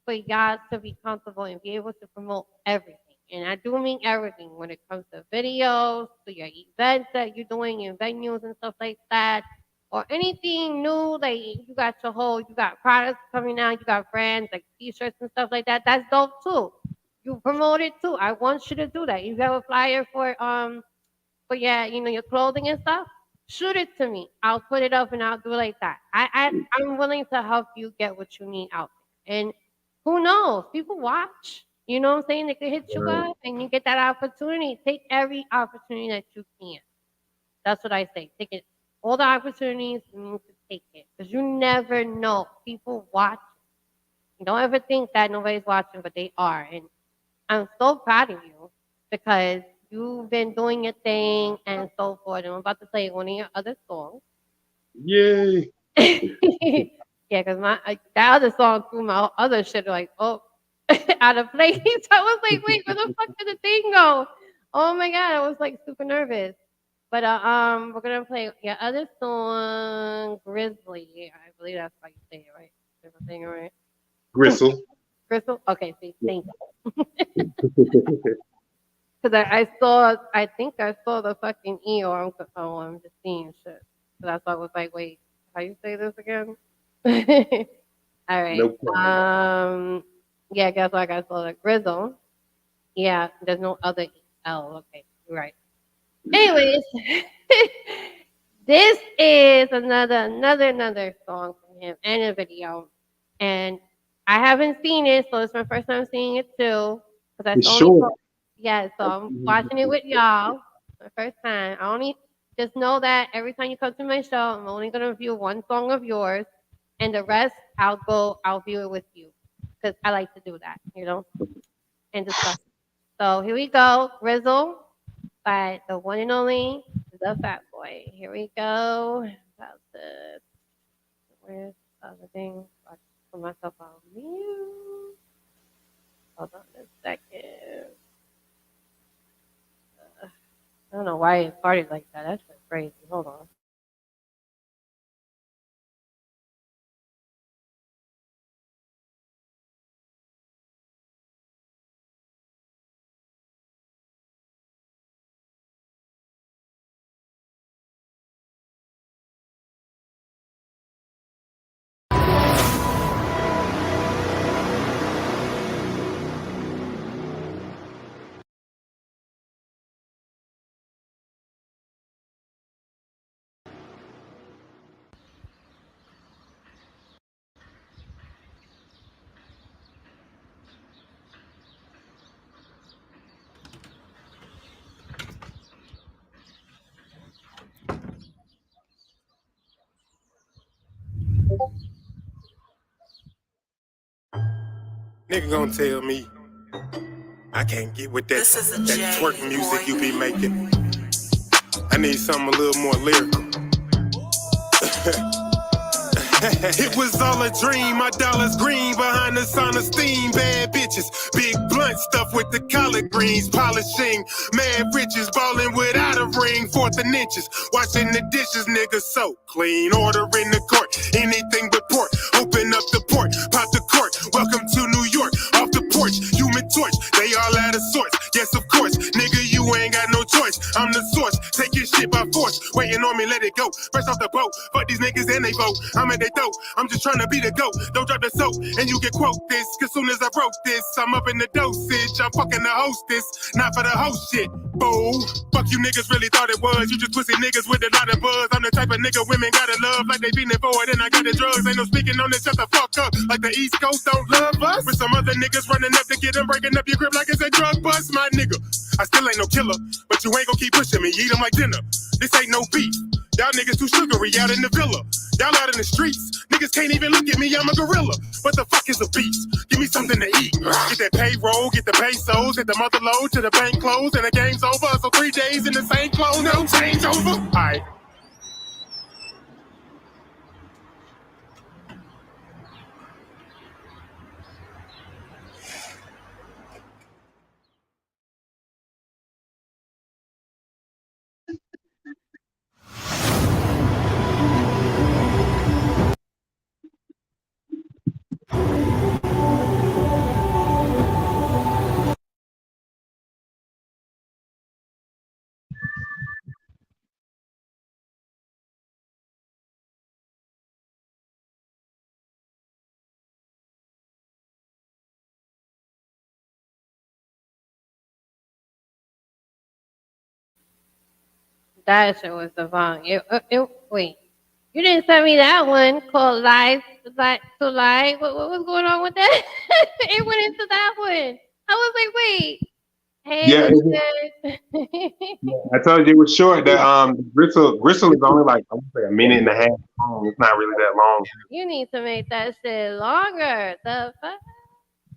for y'all to be comfortable and be able to promote everything. And I do mean everything when it comes to videos, to your events that you're doing, your venues and stuff like that, or anything new. Like you got products coming out, you got brands like t-shirts and stuff like that. That's dope too. You promote it too. I want you to do that. You have a flyer for yeah, your clothing and stuff. Shoot it to me. I'll put it up and I'll do it like that. I'm willing to help you get what you need out there. And who knows? People watch. You know what I'm saying? They could hit you Right. up and you get that opportunity. Take every opportunity that you can. That's what I say. Take it. All the opportunities you need to take it. Because you never know. People watch. You don't ever think that nobody's watching, but they are. And I'm so proud of you because you've been doing your thing and so forth. And I'm about to play one of your other songs. Yay. Yeah, because that other song threw my other shit like, oh, out of place. I was like, wait, where the fuck did the thing go? Oh my god, I was like super nervous. But we're gonna play your other song, Grizzly. I believe that's how you say it, right? Am I saying it right? Gristle. Crystal? Okay, see, thank you. Because I think I saw the fucking E or I'm just seeing shit. So that's why I was like, wait, how you say this again? All right. No problem. Yeah, guess what? I saw the Grizzle. Yeah, there's no other L. Okay, you're right. Anyways, this is another song from him and a video. And I haven't seen it, so it's my first time seeing it too. Because It's short. yeah, so I'm watching it with y'all. My first time. I only just know that every time you come to my show, I'm only gonna view one song of yours, and the rest I'll view it with you, because I like to do that, and discuss. So here we go, Rizzle by the one and only the Fat Boy. Here we go. About the where's the other thing? I put myself on mute. Hold on a second. I don't know why it started like that. That's just crazy. Hold on. Nigga gonna tell me I can't get with that twerk music you be making. I need something a little more lyrical. It was all a dream, my dollars green behind the sun of steam. Bad bitches, big blunt stuff with the collard greens. Polishing, mad riches, balling without a ring. Fourth and inches, washing the dishes, niggas so clean. Order in the court, anything but pork. Open up the port, pop the court. Welcome to New York, off the porch, human torch. They all out of sorts, yes of course. Nigga, you ain't got no choice. I'm the source, take your shit by force. Waiting on me, let it go. Fresh off the boat, fuck these niggas and they vote. I'm at they throat, I'm just trying to be the GOAT. Don't drop the soap, and you can quote this. Cause soon as I wrote this, I'm up in the dosage. I'm fucking the hostess, not for the host shit. Fool, fuck you niggas really thought it was. You just pussy niggas with a lot of buzz. I'm the type of nigga women gotta love, like they beating for it, and I got the drugs. Ain't no speaking on this, shut the fuck up. Like the East Coast don't love us. With some other niggas running up to get them, breaking up your crib like it's a drug bust, my nigga. I still ain't no killer, but you ain't gon' keep pushing me. Eat them like dinner. This ain't no beef. Y'all niggas too sugary out in the villa. Y'all out in the streets. Niggas can't even look at me, I'm a gorilla. What the fuck is a beast? Give me something to eat. Get that payroll, get the pesos, get the mother load to the bank closed, and the game's over. So 3 days in the same clothes, no change over. Alright. That shit was divine. Wait, you didn't send me that one called Lies to Lie. What was going on with that? It went into that one. I was like, wait. Hey, Yeah, I told you it was short. The gristle is only like I would say a minute and a half long. It's not really that long. you need to make that shit longer. The fuck?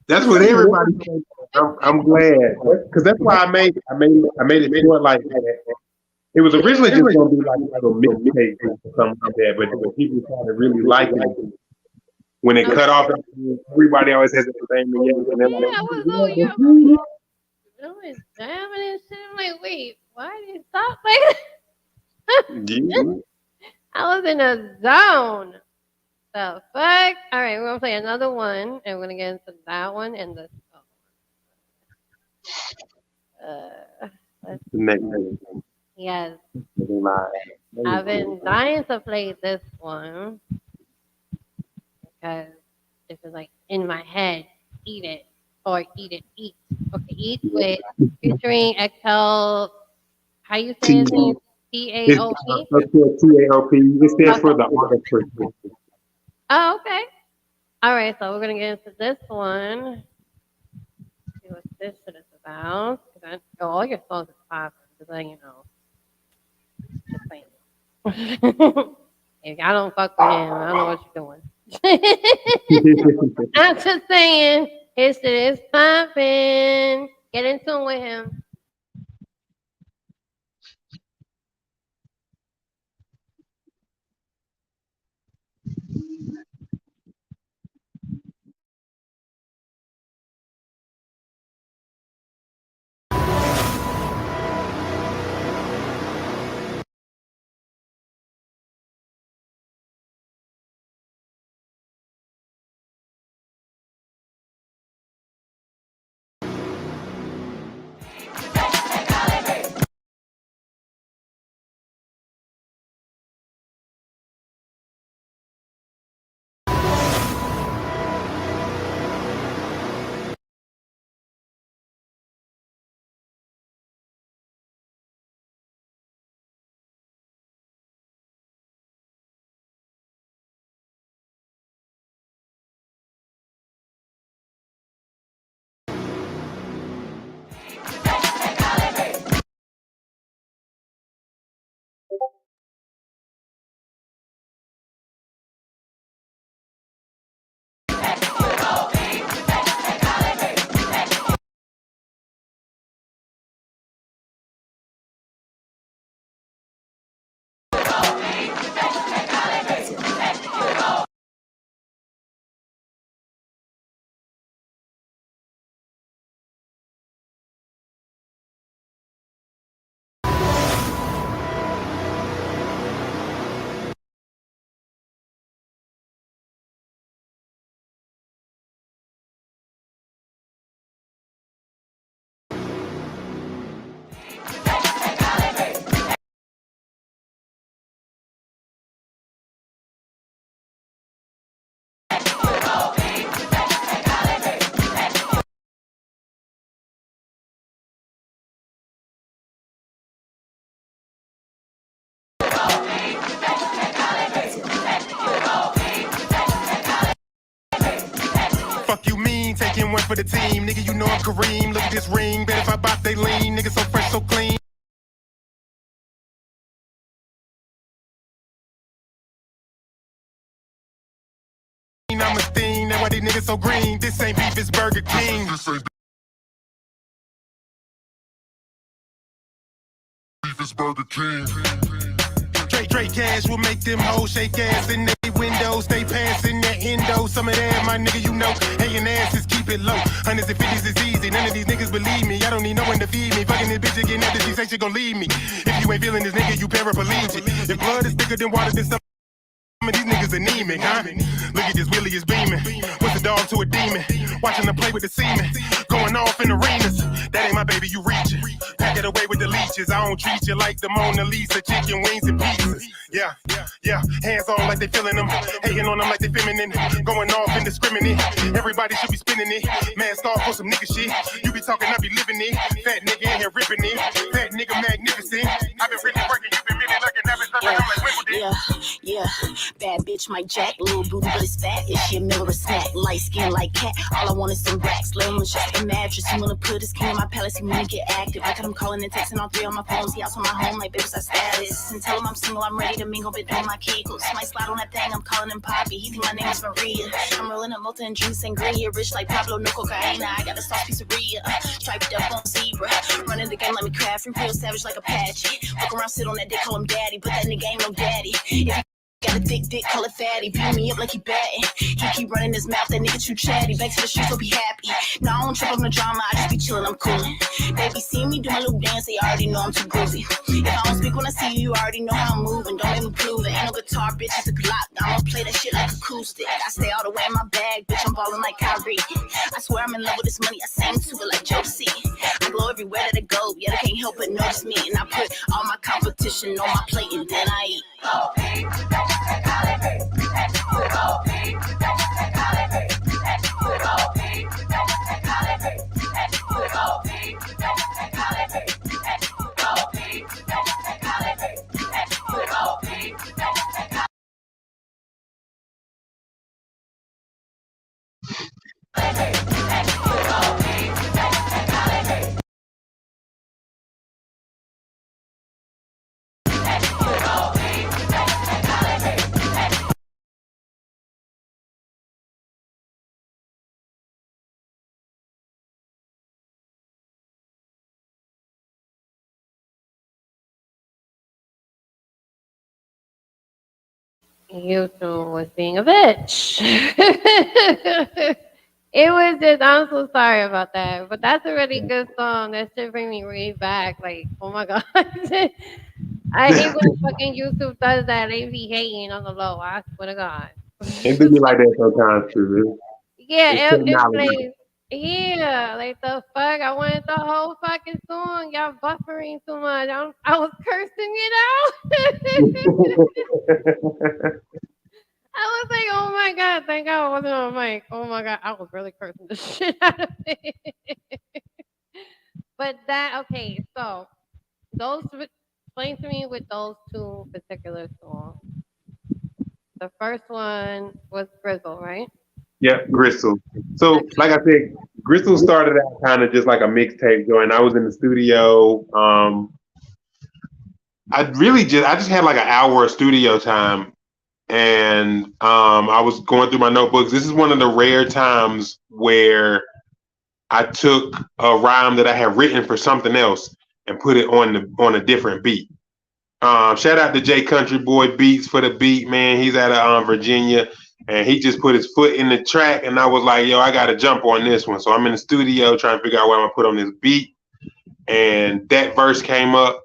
That's what everybody thinks. I'm glad because that's why I made it short like that. It was originally just gonna be like a little mixtape or something like that, but people started really liking it. When it cut off, everybody always has the same reaction. Yeah, I was jamming and shit. I'm like, wait, why did it stop like that? I was in a zone. The fuck? All right, we're gonna play another one, and we're gonna get into that one and the yes. I've been dying to play this one because this is like in my head. Eat it or eat it. Eat. Okay, eat with featuring XL. How you say his name? TAOP. TAOP. It stands for the artist. Oh, okay. All right, so we're gonna get into this one. See what this shit is about. All your songs is popping, because then you know. Just saying. If y'all don't fuck with him, I don't know what you're doing. I'm just saying, his shit is popping. Get in tune with him. Fuck you mean, taking one for the team. Nigga, you know I'm Kareem. Look at this ring, bet if I bop, they lean. Nigga so fresh, so clean. I'm a steen, that's why these niggas so green. This ain't beef, it's Burger King. This ain't beef, it's Burger King. Straight cash will make them hoes shake ass in they windows. They passing their endo. Some of that, my nigga, you know. Hating asses, keep it low. Hundreds and fifties is easy. None of these niggas believe me. I don't need no one to feed me. Fucking this bitch again after she say she gon' leave me. If you ain't feeling this nigga, you paraplegic. If blood is thicker than water, then some of these niggas anemic, huh? Look at this Willie is beaming. What's a dog to a demon? Watching them play with the semen. Going off in arenas. That ain't my baby, you reaching. Pack it away with the leeches. I don't treat you like the Mona Lisa. Chicken wings and pieces. Yeah. Hands on like they feeling them. Hating on them like they feminine. Going off indiscriminate. Everybody should be spinning it. Masked off for some nigga shit. You be talking, I be living it. Fat nigga in here ripping it. Fat nigga magnificent. I been really working, you been Yeah. Bad bitch might jack, little booty but it's fat. Is she a meal or a snack? Light skin like cat. All I want is some racks. Lay on the chest and mattress. You wanna put his king in my palace? You wanna get active? I got him calling and texting all three on my phones. He out on my home like baby's status. And tell him I'm single, I'm ready to mingle, but doing my kegels. Might slide on that thing, I'm calling him Poppy. He think my name is Maria. I'm rolling up Malta and drinks sangria. Rich like Pablo, no cocaine. I got a sauce pizzeria. Striped up on zebra. Running the game, let me craft. Free real savage like Apache. Walk around, sit on that dick, call him daddy. But that nigga ain't no daddy. If got a thick dick, call it fatty. Beat me up like he batting. He keep running his mouth, that nigga too chatty. Back to the streets, so be happy. No, I don't trip on the drama, I just be chillin', I'm coolin'. They be seeing me do my little dance, they already know I'm too groovy. If I don't speak when I see you, you already know how I'm moving. Don't make me prove it. Ain't no guitar, bitch, it's a Glock. I don't play that shit like acoustic. I stay all the way in my bag, bitch, I'm ballin' like Kyrie. I swear I'm in love with this money, I sing to it like Josie. I glow everywhere that I go, yeah, they can't help but notice me. And I put all my competition on my plate and then I eat. YouTube was being a bitch. It was just, I'm so sorry about that. But that's a really good song. That should bring me way back. Like, oh my God. I hate when fucking YouTube does that. They be hating on the low. I swear to God. It do be like that sometimes too. Yeah, It's it technology. plays. Yeah, like the fuck. I wanted the whole fucking song. Y'all buffering too much. I was cursing it out. I was like, oh my God, thank God I wasn't on mic. Oh my God, I was really cursing the shit out of it. But okay, so explain to me with those two particular songs. The first one was Grizzle, right? Yeah, Gristle. So, like I said, Gristle started out kind of just like a mixtape joint. I was in the studio. I just had like an hour of studio time, and I was going through my notebooks. This is one of the rare times where I took a rhyme that I had written for something else and put it on a different beat. Shout out to J Country Boy Beats for the beat, man. He's out of Virginia, and he just put his foot in the track, and I was like, yo, I got to jump on this one. So I'm in the studio trying to figure out what I'm going to put on this beat, and that verse came up.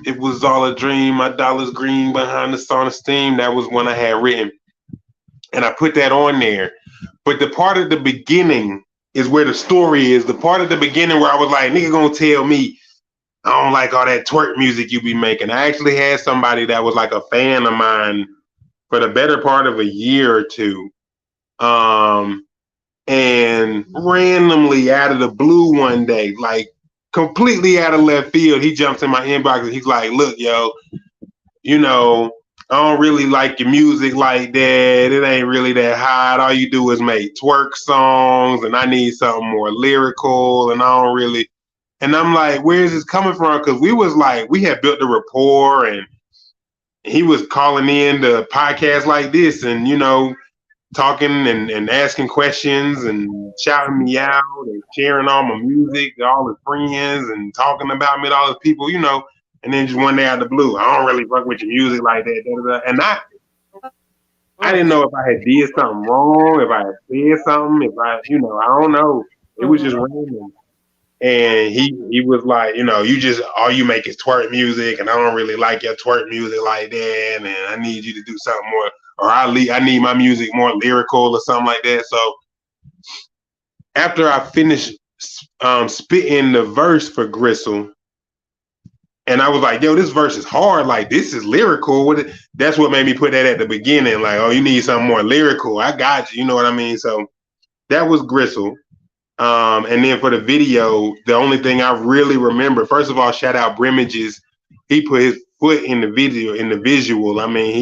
It was all a dream, my dollar's green behind the sauna steam. That was one I had written, and I put that on there. But the part of the beginning is where the story is. The part of the beginning where I was like, nigga gonna tell me I don't like all that twerk music you be making. I actually had somebody that was like a fan of mine for the better part of a year or two. And randomly out of the blue one day, like completely out of left field, he jumps in my inbox and he's like, look, yo, you know, I don't really like your music like that. It ain't really that hot. All you do is make twerk songs, and I need something more lyrical, and I don't really. And I'm like, where is this coming from? Because we had built a rapport, and he was calling in to podcasts like this, and talking and asking questions and shouting me out and sharing all my music to all his friends and talking about me to all his people, And then just one day out of the blue, I don't really fuck with your music like that. And I didn't know if I had did something wrong, if I had said something, if I don't know. It was just random. And he was like, you just, all you make is twerk music, and I don't really like your twerk music like that, and I need you to do something more, or I need my music more lyrical or something like that. So after I finished spitting the verse for Gristle, and I was like, yo, this verse is hard. Like, this is lyrical. That's what made me put that at the beginning. Like, oh, you need something more lyrical. I got you. You know what I mean? So that was Gristle. And then for the video, the only thing I really remember, first of all, shout out Brimages. He put his foot in the video, in the visual. I mean,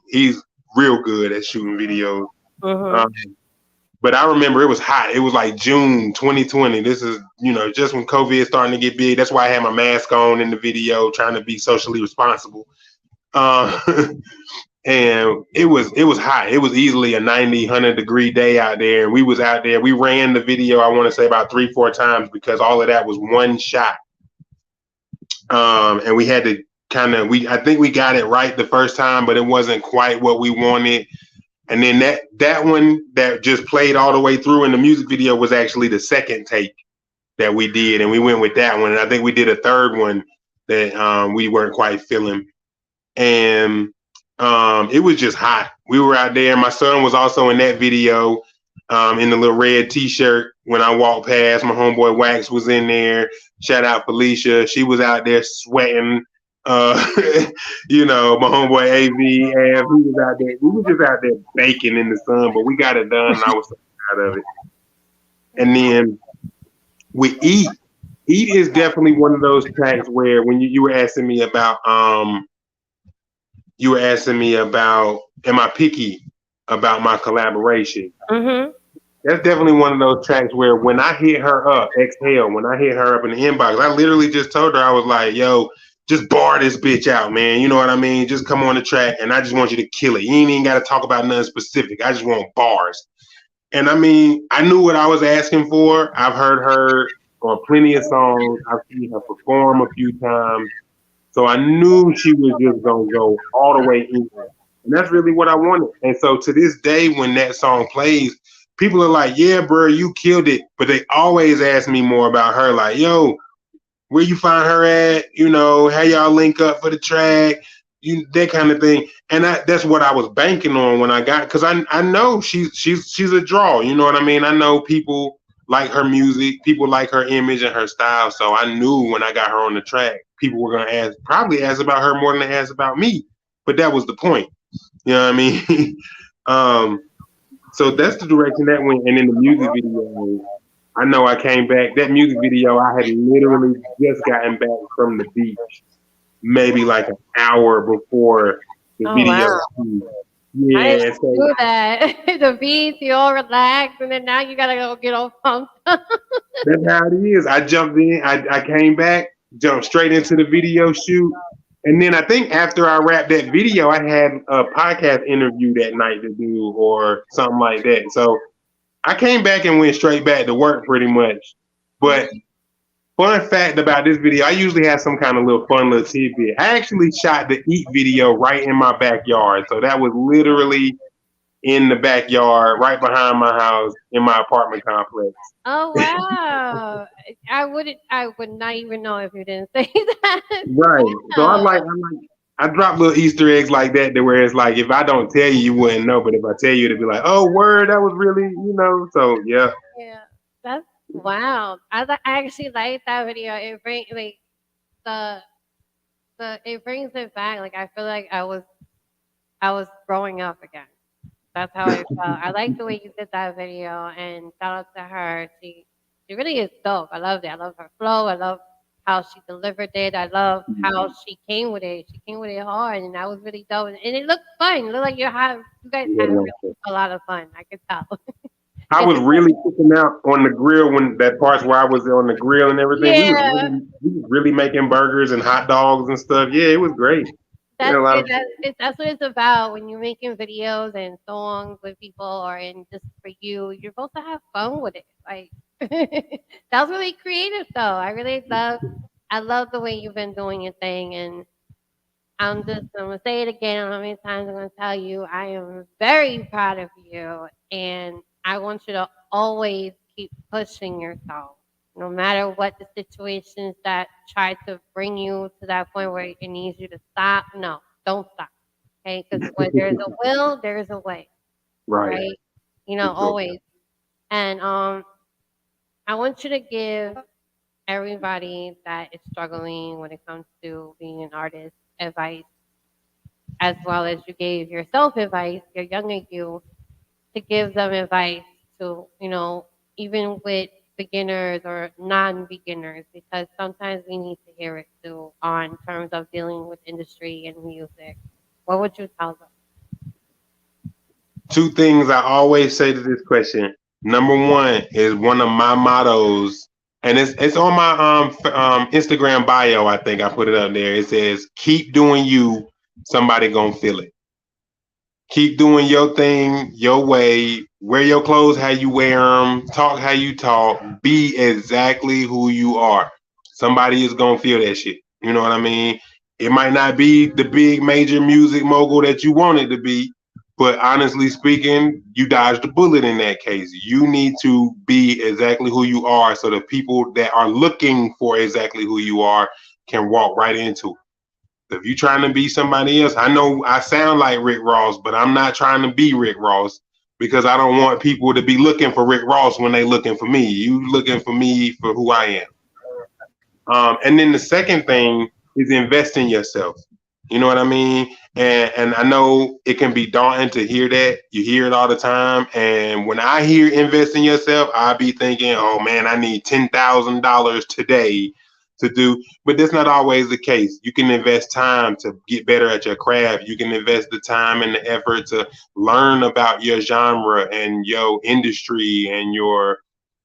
he's real good at shooting videos. Mm-hmm. But I remember it was hot. It was like June 2020. This is, just when COVID starting to get big. That's why I had my mask on in the video, trying to be socially responsible. Uh, and it was hot. It was easily a 90, 100-degree day out there. And we was out there. We ran the video, I want to say about 3-4 times because all of that was one shot. And we had to I think we got it right the first time, but it wasn't quite what we wanted. And then that one that just played all the way through in the music video was actually the second take that we did, and we went with that one. And I think we did a third one that we weren't quite feeling. And it was just hot. We were out there. My son was also in that video, in the little red T-shirt. When I walked past, my homeboy Wax was in there. Shout out Felicia. She was out there sweating. My homeboy AV, he was out there. We were just out there baking in the sun, but we got it done, and I was so proud of it. And then we eat. Eat is definitely one of those tracks where when you were asking me about, am I picky about my collaboration? Mm-hmm. That's definitely one of those tracks where when I hit her up, Exhale, when I hit her up in the inbox, I literally just told her, I was like, yo, just bar this bitch out, man. You know what I mean? Just come on the track, and I just want you to kill it. You ain't even got to talk about nothing specific. I just want bars. And I mean, I knew what I was asking for. I've heard her on plenty of songs. I've seen her perform a few times. So I knew she was just going to go all the way in. And that's really what I wanted. And so to this day, when that song plays, people are like, yeah, bro, you killed it. But they always ask me more about her. Like, yo, where you find her at? How y'all link up for the track? That kind of thing. And that's what I was banking on when I got, because I know she's a draw. You know what I mean? I know people like her music, people like her image and her style. So I knew when I got her on the track, people were gonna probably ask about her more than they asked about me. But that was the point. You know what I mean? So that's the direction that went. And in the music video, I know I came back. That music video, I had literally just gotten back from the beach, maybe like an hour before the video. Wow. Yeah, I didn't do that. The beach, you all relaxed, and then now you gotta go get all pumped. That's how it is. I jumped in. I came back, jumped straight into the video shoot. And then I think after I wrapped that video, I had a podcast interview that night to do or something like that. So I came back and went straight back to work pretty much. But fun fact about this video, I usually have some kind of fun little tidbit. I actually shot the Eat video right in my backyard. So that was literally in the backyard, right behind my house in my apartment complex. Oh wow! I would not even know if you didn't say that. Right. So I drop little Easter eggs like that where it's like, if I don't tell you, you wouldn't know. But if I tell you, it'd be like, oh, word, that was really, So yeah. Yeah, that's wow. I actually like that video. It brings like the it brings it back. Like I feel like I was growing up again. That's how I felt. I like the way you did that video, and shout out to her. She really is dope. I loved it. I love her flow. I love how she delivered it. I love how she came with it. She came with it hard, and that was really dope. And it looked fun. It looked like you guys had a lot of fun. I could tell. I was really cooking out on the grill when that parts where I was on the grill and everything. Yeah. We was really making burgers and hot dogs and stuff. Yeah, it was great. That's what it's about when you're making videos and songs with people or in just for you. You're supposed to have fun with it. Like that was really creative, though. I love the way you've been doing your thing, and I'm gonna say it again. How many times I'm gonna tell you I am very proud of you, and I want you to always keep pushing yourself. No matter what the situations that try to bring you to that point where it needs you to stop, no, don't stop. Okay, because where there's a will, there's a way. Right? Always. And I want you to give everybody that is struggling when it comes to being an artist advice, as well as you gave yourself advice, your younger you, to give them advice to, even with beginners or non-beginners, because sometimes we need to hear it too on terms of dealing with industry and music. What would you tell them? Two things I always say to this question. Number one is one of my mottos, and it's on my Instagram bio. I think I put it up there. It says, "Keep doing you. Somebody gonna feel it." Keep doing your thing your way. Wear your clothes how you wear them. Talk how you talk. Be exactly who you are. Somebody is gonna feel that shit. You know what I mean? It might not be the big major music mogul that you want it to be, but honestly speaking, you dodged a bullet in that case. You need to be exactly who you are so the people that are looking for exactly who you are can walk right into it. If you're trying to be somebody else, I know I sound like Rick Ross, but I'm not trying to be Rick Ross because I don't want people to be looking for Rick Ross when they looking for me. You looking for me for who I am. And then the second thing is invest in yourself. You know what I mean? And I know it can be daunting to hear that. You hear it all the time. And when I hear invest in yourself, I be thinking, oh man, I need $10,000 today to do. But that's not always the case. You can invest time to get better at your craft. You can invest the time and the effort to learn about your genre and your industry and your,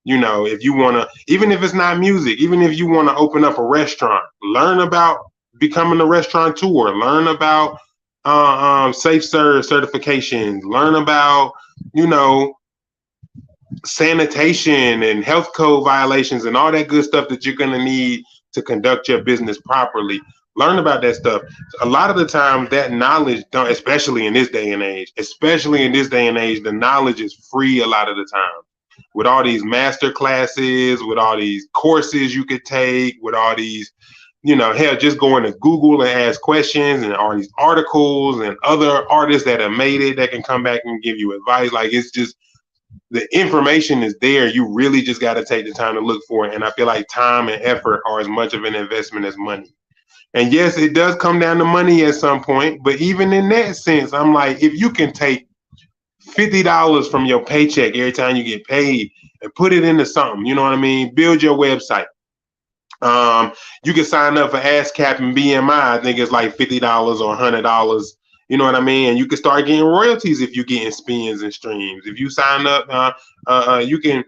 if you want to, even if it's not music, even if you want to open up a restaurant, learn about becoming a restaurateur, learn about safe serve certifications, learn about, sanitation and health code violations and all that good stuff that you're going to need to conduct your business properly. Learn about that stuff. A lot of the time that knowledge don't, especially in this day and age, the knowledge is free a lot of the time. With all these master classes, with all these courses you could take, with all these, hell, just going to Google and ask questions and all these articles and other artists that have made it that can come back and give you advice. Like, it's just, the information is there. You really just got to take the time to look for it. And I feel like time and effort are as much of an investment as money. And yes, it does come down to money at some point. But even in that sense, I'm like, if you can take $50 from your paycheck every time you get paid and put it into something, you know what I mean? Build your website. You can sign up for ASCAP and BMI. I think it's like $50 or $100. You know what I mean? And you can start getting royalties if you're getting spins and streams. If you sign up, you can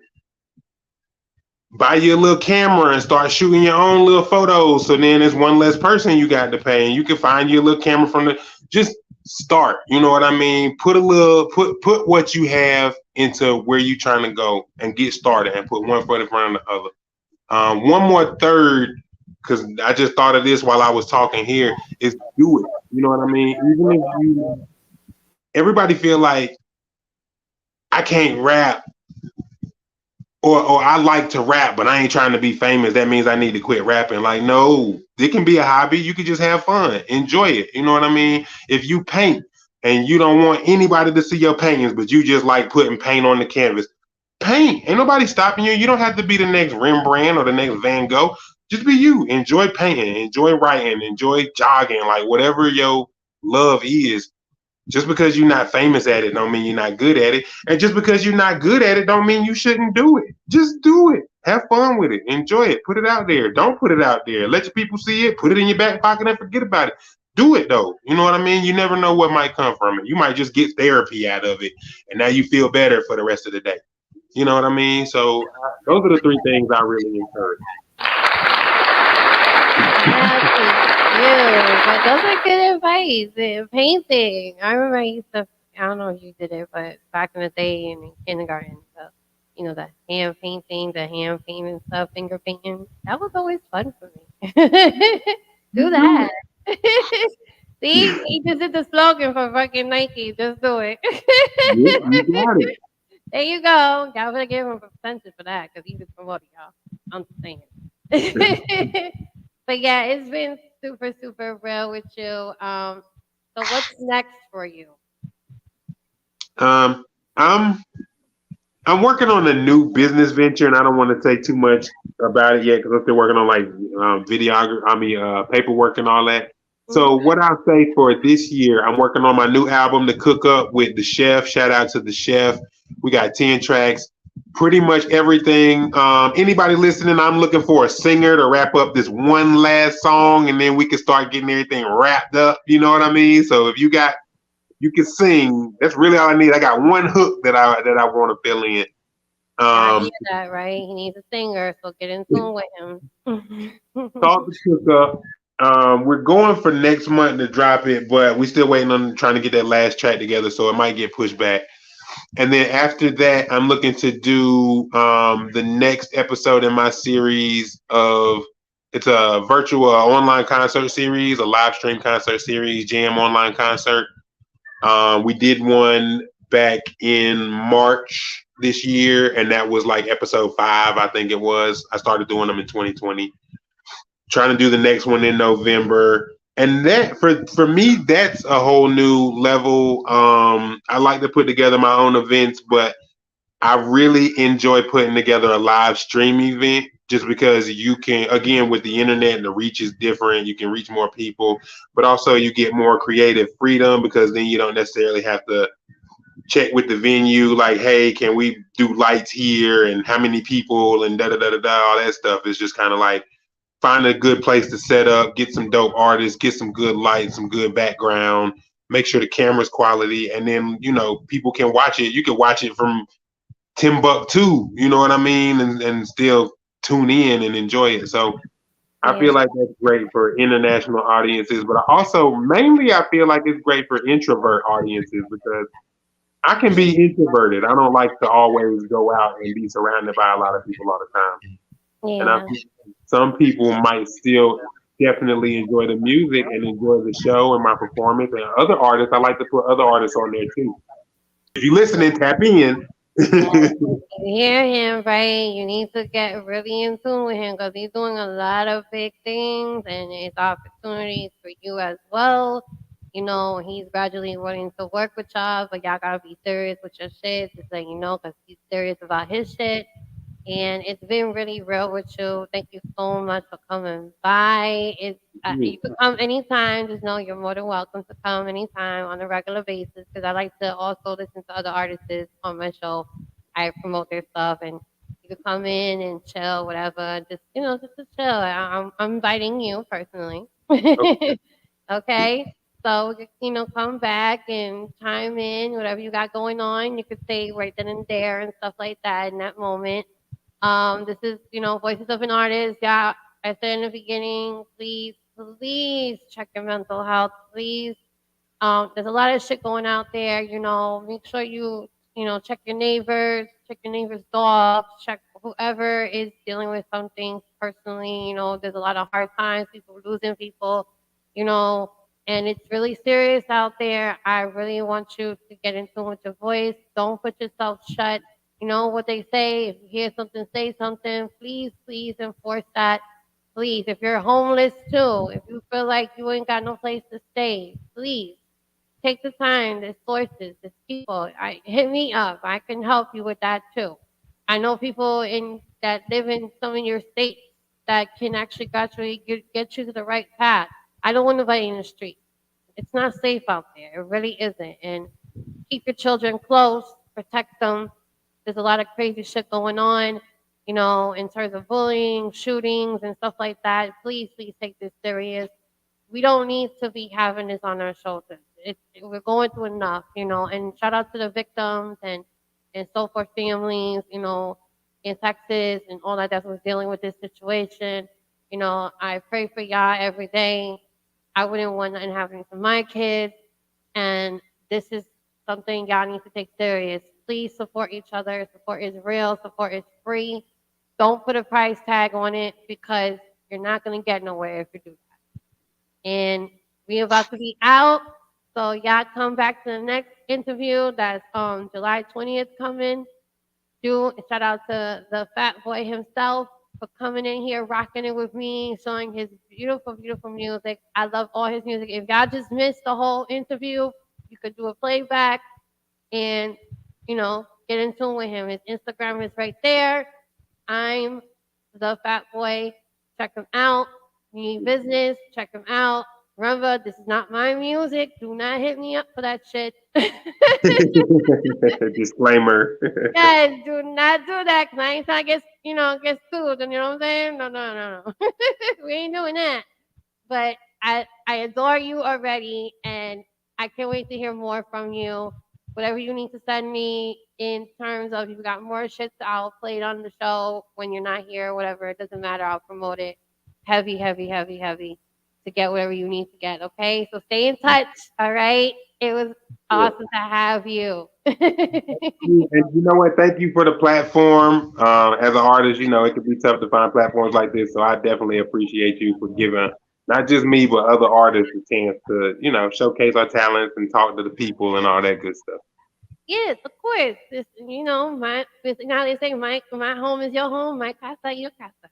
buy you a little camera and start shooting your own little photos. So then there's one less person you got to pay, and you can find you a little camera from just start. You know what I mean? Put put what you have into where you're trying to go and get started, and put one foot in front of the other. One more third, because I just thought of this while I was talking here, is do it. You know what I mean? Even if everybody feel like I can't rap, or I like to rap, but I ain't trying to be famous, that means I need to quit rapping. Like, no, it can be a hobby. You can just have fun, enjoy it. You know what I mean? If you paint and you don't want anybody to see your paintings, but you just like putting paint on the canvas, paint. Ain't nobody stopping you. You don't have to be the next Rembrandt or the next Van Gogh. Just be you. Enjoy painting, enjoy writing, enjoy jogging, like whatever your love is. Just because you're not famous at it don't mean you're not good at it. And just because you're not good at it don't mean you shouldn't do it. Just do it. Have fun with it. Enjoy it. Put it out there. Don't put it out there. Let your people see it. Put it in your back pocket and forget about it. Do it though. You know what I mean? You never know what might come from it. You might just get therapy out of it, and now you feel better for the rest of the day. You know what I mean? So those are the three things I really encourage. But those are good advice. And painting. I remember I used to, I don't know if you did it, but back in the day in kindergarten, the hand painting, the hand painting stuff, finger painting, that was always fun for me. Do that. See, he just did the slogan for fucking Nike. Just do it. You got it. There you go. Y'all better give him a percentage for that because he was promoting y'all. I'm just saying. But yeah, it's been super, super real with you. So what's next for you? I'm working on a new business venture, and I don't want to say too much about it yet because I'm still working on like paperwork and all that. So what I'll say for this year, I'm working on my new album, The Cook Up with the Chef. Shout out to the Chef. We got 10 tracks. pretty much everything. Anybody listening, I'm looking for a singer to wrap up this one last song, and then we can start getting everything wrapped up. You know what I mean? So if you can sing. That's really all I need. I got one hook that I want to fill in. I hear that, right? He needs a singer, so get in tune with him. Talk the shook up. We're going for next month to drop it, but we still waiting on trying to get that last track together, so it might get pushed back. And then after that, I'm looking to do the next episode in my series of it's a virtual online concert series, a live stream concert series, jam online concert. We did one back in March this year, and that was like episode 5, I think it was. I started doing them in 2020. Trying to do the next one in November. And that for me, that's a whole new level. I like to put together my own events, but I really enjoy putting together a live stream event just because you can, again, with the internet and the reach is different. You can reach more people, but also you get more creative freedom because then you don't necessarily have to check with the venue like, hey, can we do lights here and how many people and da da da da da. All that stuff is just kind of like find a good place to set up, get some dope artists, get some good lights, some good background, make sure the camera's quality, and then people can watch it. You can watch it from Timbuktu, you know what I mean, and still tune in and enjoy it. So I feel like that's great for international audiences, but also mainly I feel like it's great for introvert audiences because I can be introverted. I don't like to always go out and be surrounded by a lot of people all the time. And I Yeah. think some people might still definitely enjoy the music and enjoy the show and my performance. And other artists, I like to put other artists on there too. If you listening, tap in. You hear him, right? You need to get really in tune with him because he's doing a lot of big things and it's opportunities for you as well. He's gradually wanting to work with y'all, but y'all gotta be serious with your shit, just like because he's serious about his shit. And it's been really real with you. Thank you so much for coming by. You can come anytime. Just know you're more than welcome to come anytime on a regular basis because I like to also listen to other artists on my show. I promote their stuff and you can come in and chill, whatever. Just to chill. I'm inviting you personally. Okay. So, come back and chime in, whatever you got going on. You could say right then and there and stuff like that in that moment. This is, Voices of an Artist. Yeah, I said in the beginning, please, please check your mental health. Please. There's a lot of shit going out there, Make sure check check your neighbors' dogs, check whoever is dealing with something personally. There's a lot of hard times, people losing people, you know, and it's really serious out there. I really want you to get in tune with your voice. Don't put yourself shut. You know what they say, if you hear something, say something. Please, please enforce that. Please, if you're homeless too, if you feel like you ain't got no place to stay, please take the time. There's sources, there's people. Hit me up. I can help you with that too. I know people that live in some of your states that can actually gradually get you to the right path. I don't want nobody in the street. It's not safe out there. It really isn't. And keep your children close, protect them. There's a lot of crazy shit going on, in terms of bullying, shootings, and stuff like that. Please, please take this serious. We don't need to be having this on our shoulders. We're going through enough, and shout out to the victims and so forth families, in Texas and all that was dealing with this situation. I pray for y'all every day. I wouldn't want nothing happening to my kids. And this is something y'all need to take serious. Please support each other. Support is real. Support is free. Don't put a price tag on it because you're not going to get nowhere if you do that. And we about to be out. So y'all come back to the next interview. That's July 20th coming. Shout out to the Fat Boy himself for coming in here, rocking it with me, showing his beautiful, beautiful music. I love all his music. If y'all just missed the whole interview, you could do a playback and, get in tune with him. His Instagram is right there. I'm the Fat Boy. Check him out. Need business, check him out. Remember, this is not my music. Do not hit me up for that shit. Disclaimer. Yes, do not do that. Cause I ain't trying to get sued. And you know what I'm saying? No. We ain't doing that. But I adore you already, and I can't wait to hear more from you. Whatever you need to send me in terms of if you got more shit, I'll play it on the show when you're not here. Whatever, it doesn't matter. I'll promote it heavy to get whatever you need to get. Okay, so stay in touch. All right. It was awesome to have you. And you know what? Thank you for the platform. As an artist, you know, it can be tough to find platforms like this. So I definitely appreciate you for giving not just me, but other artists a chance to, you know, showcase our talents and talk to the people and all that good stuff. Yes, of course. This, now they say my home is your home, my casa your casa.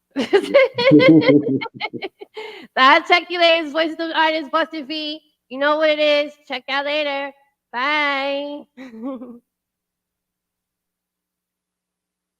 So I'll check you later. Voices of Artists, Busted V. You know what it is. Check out later. Bye.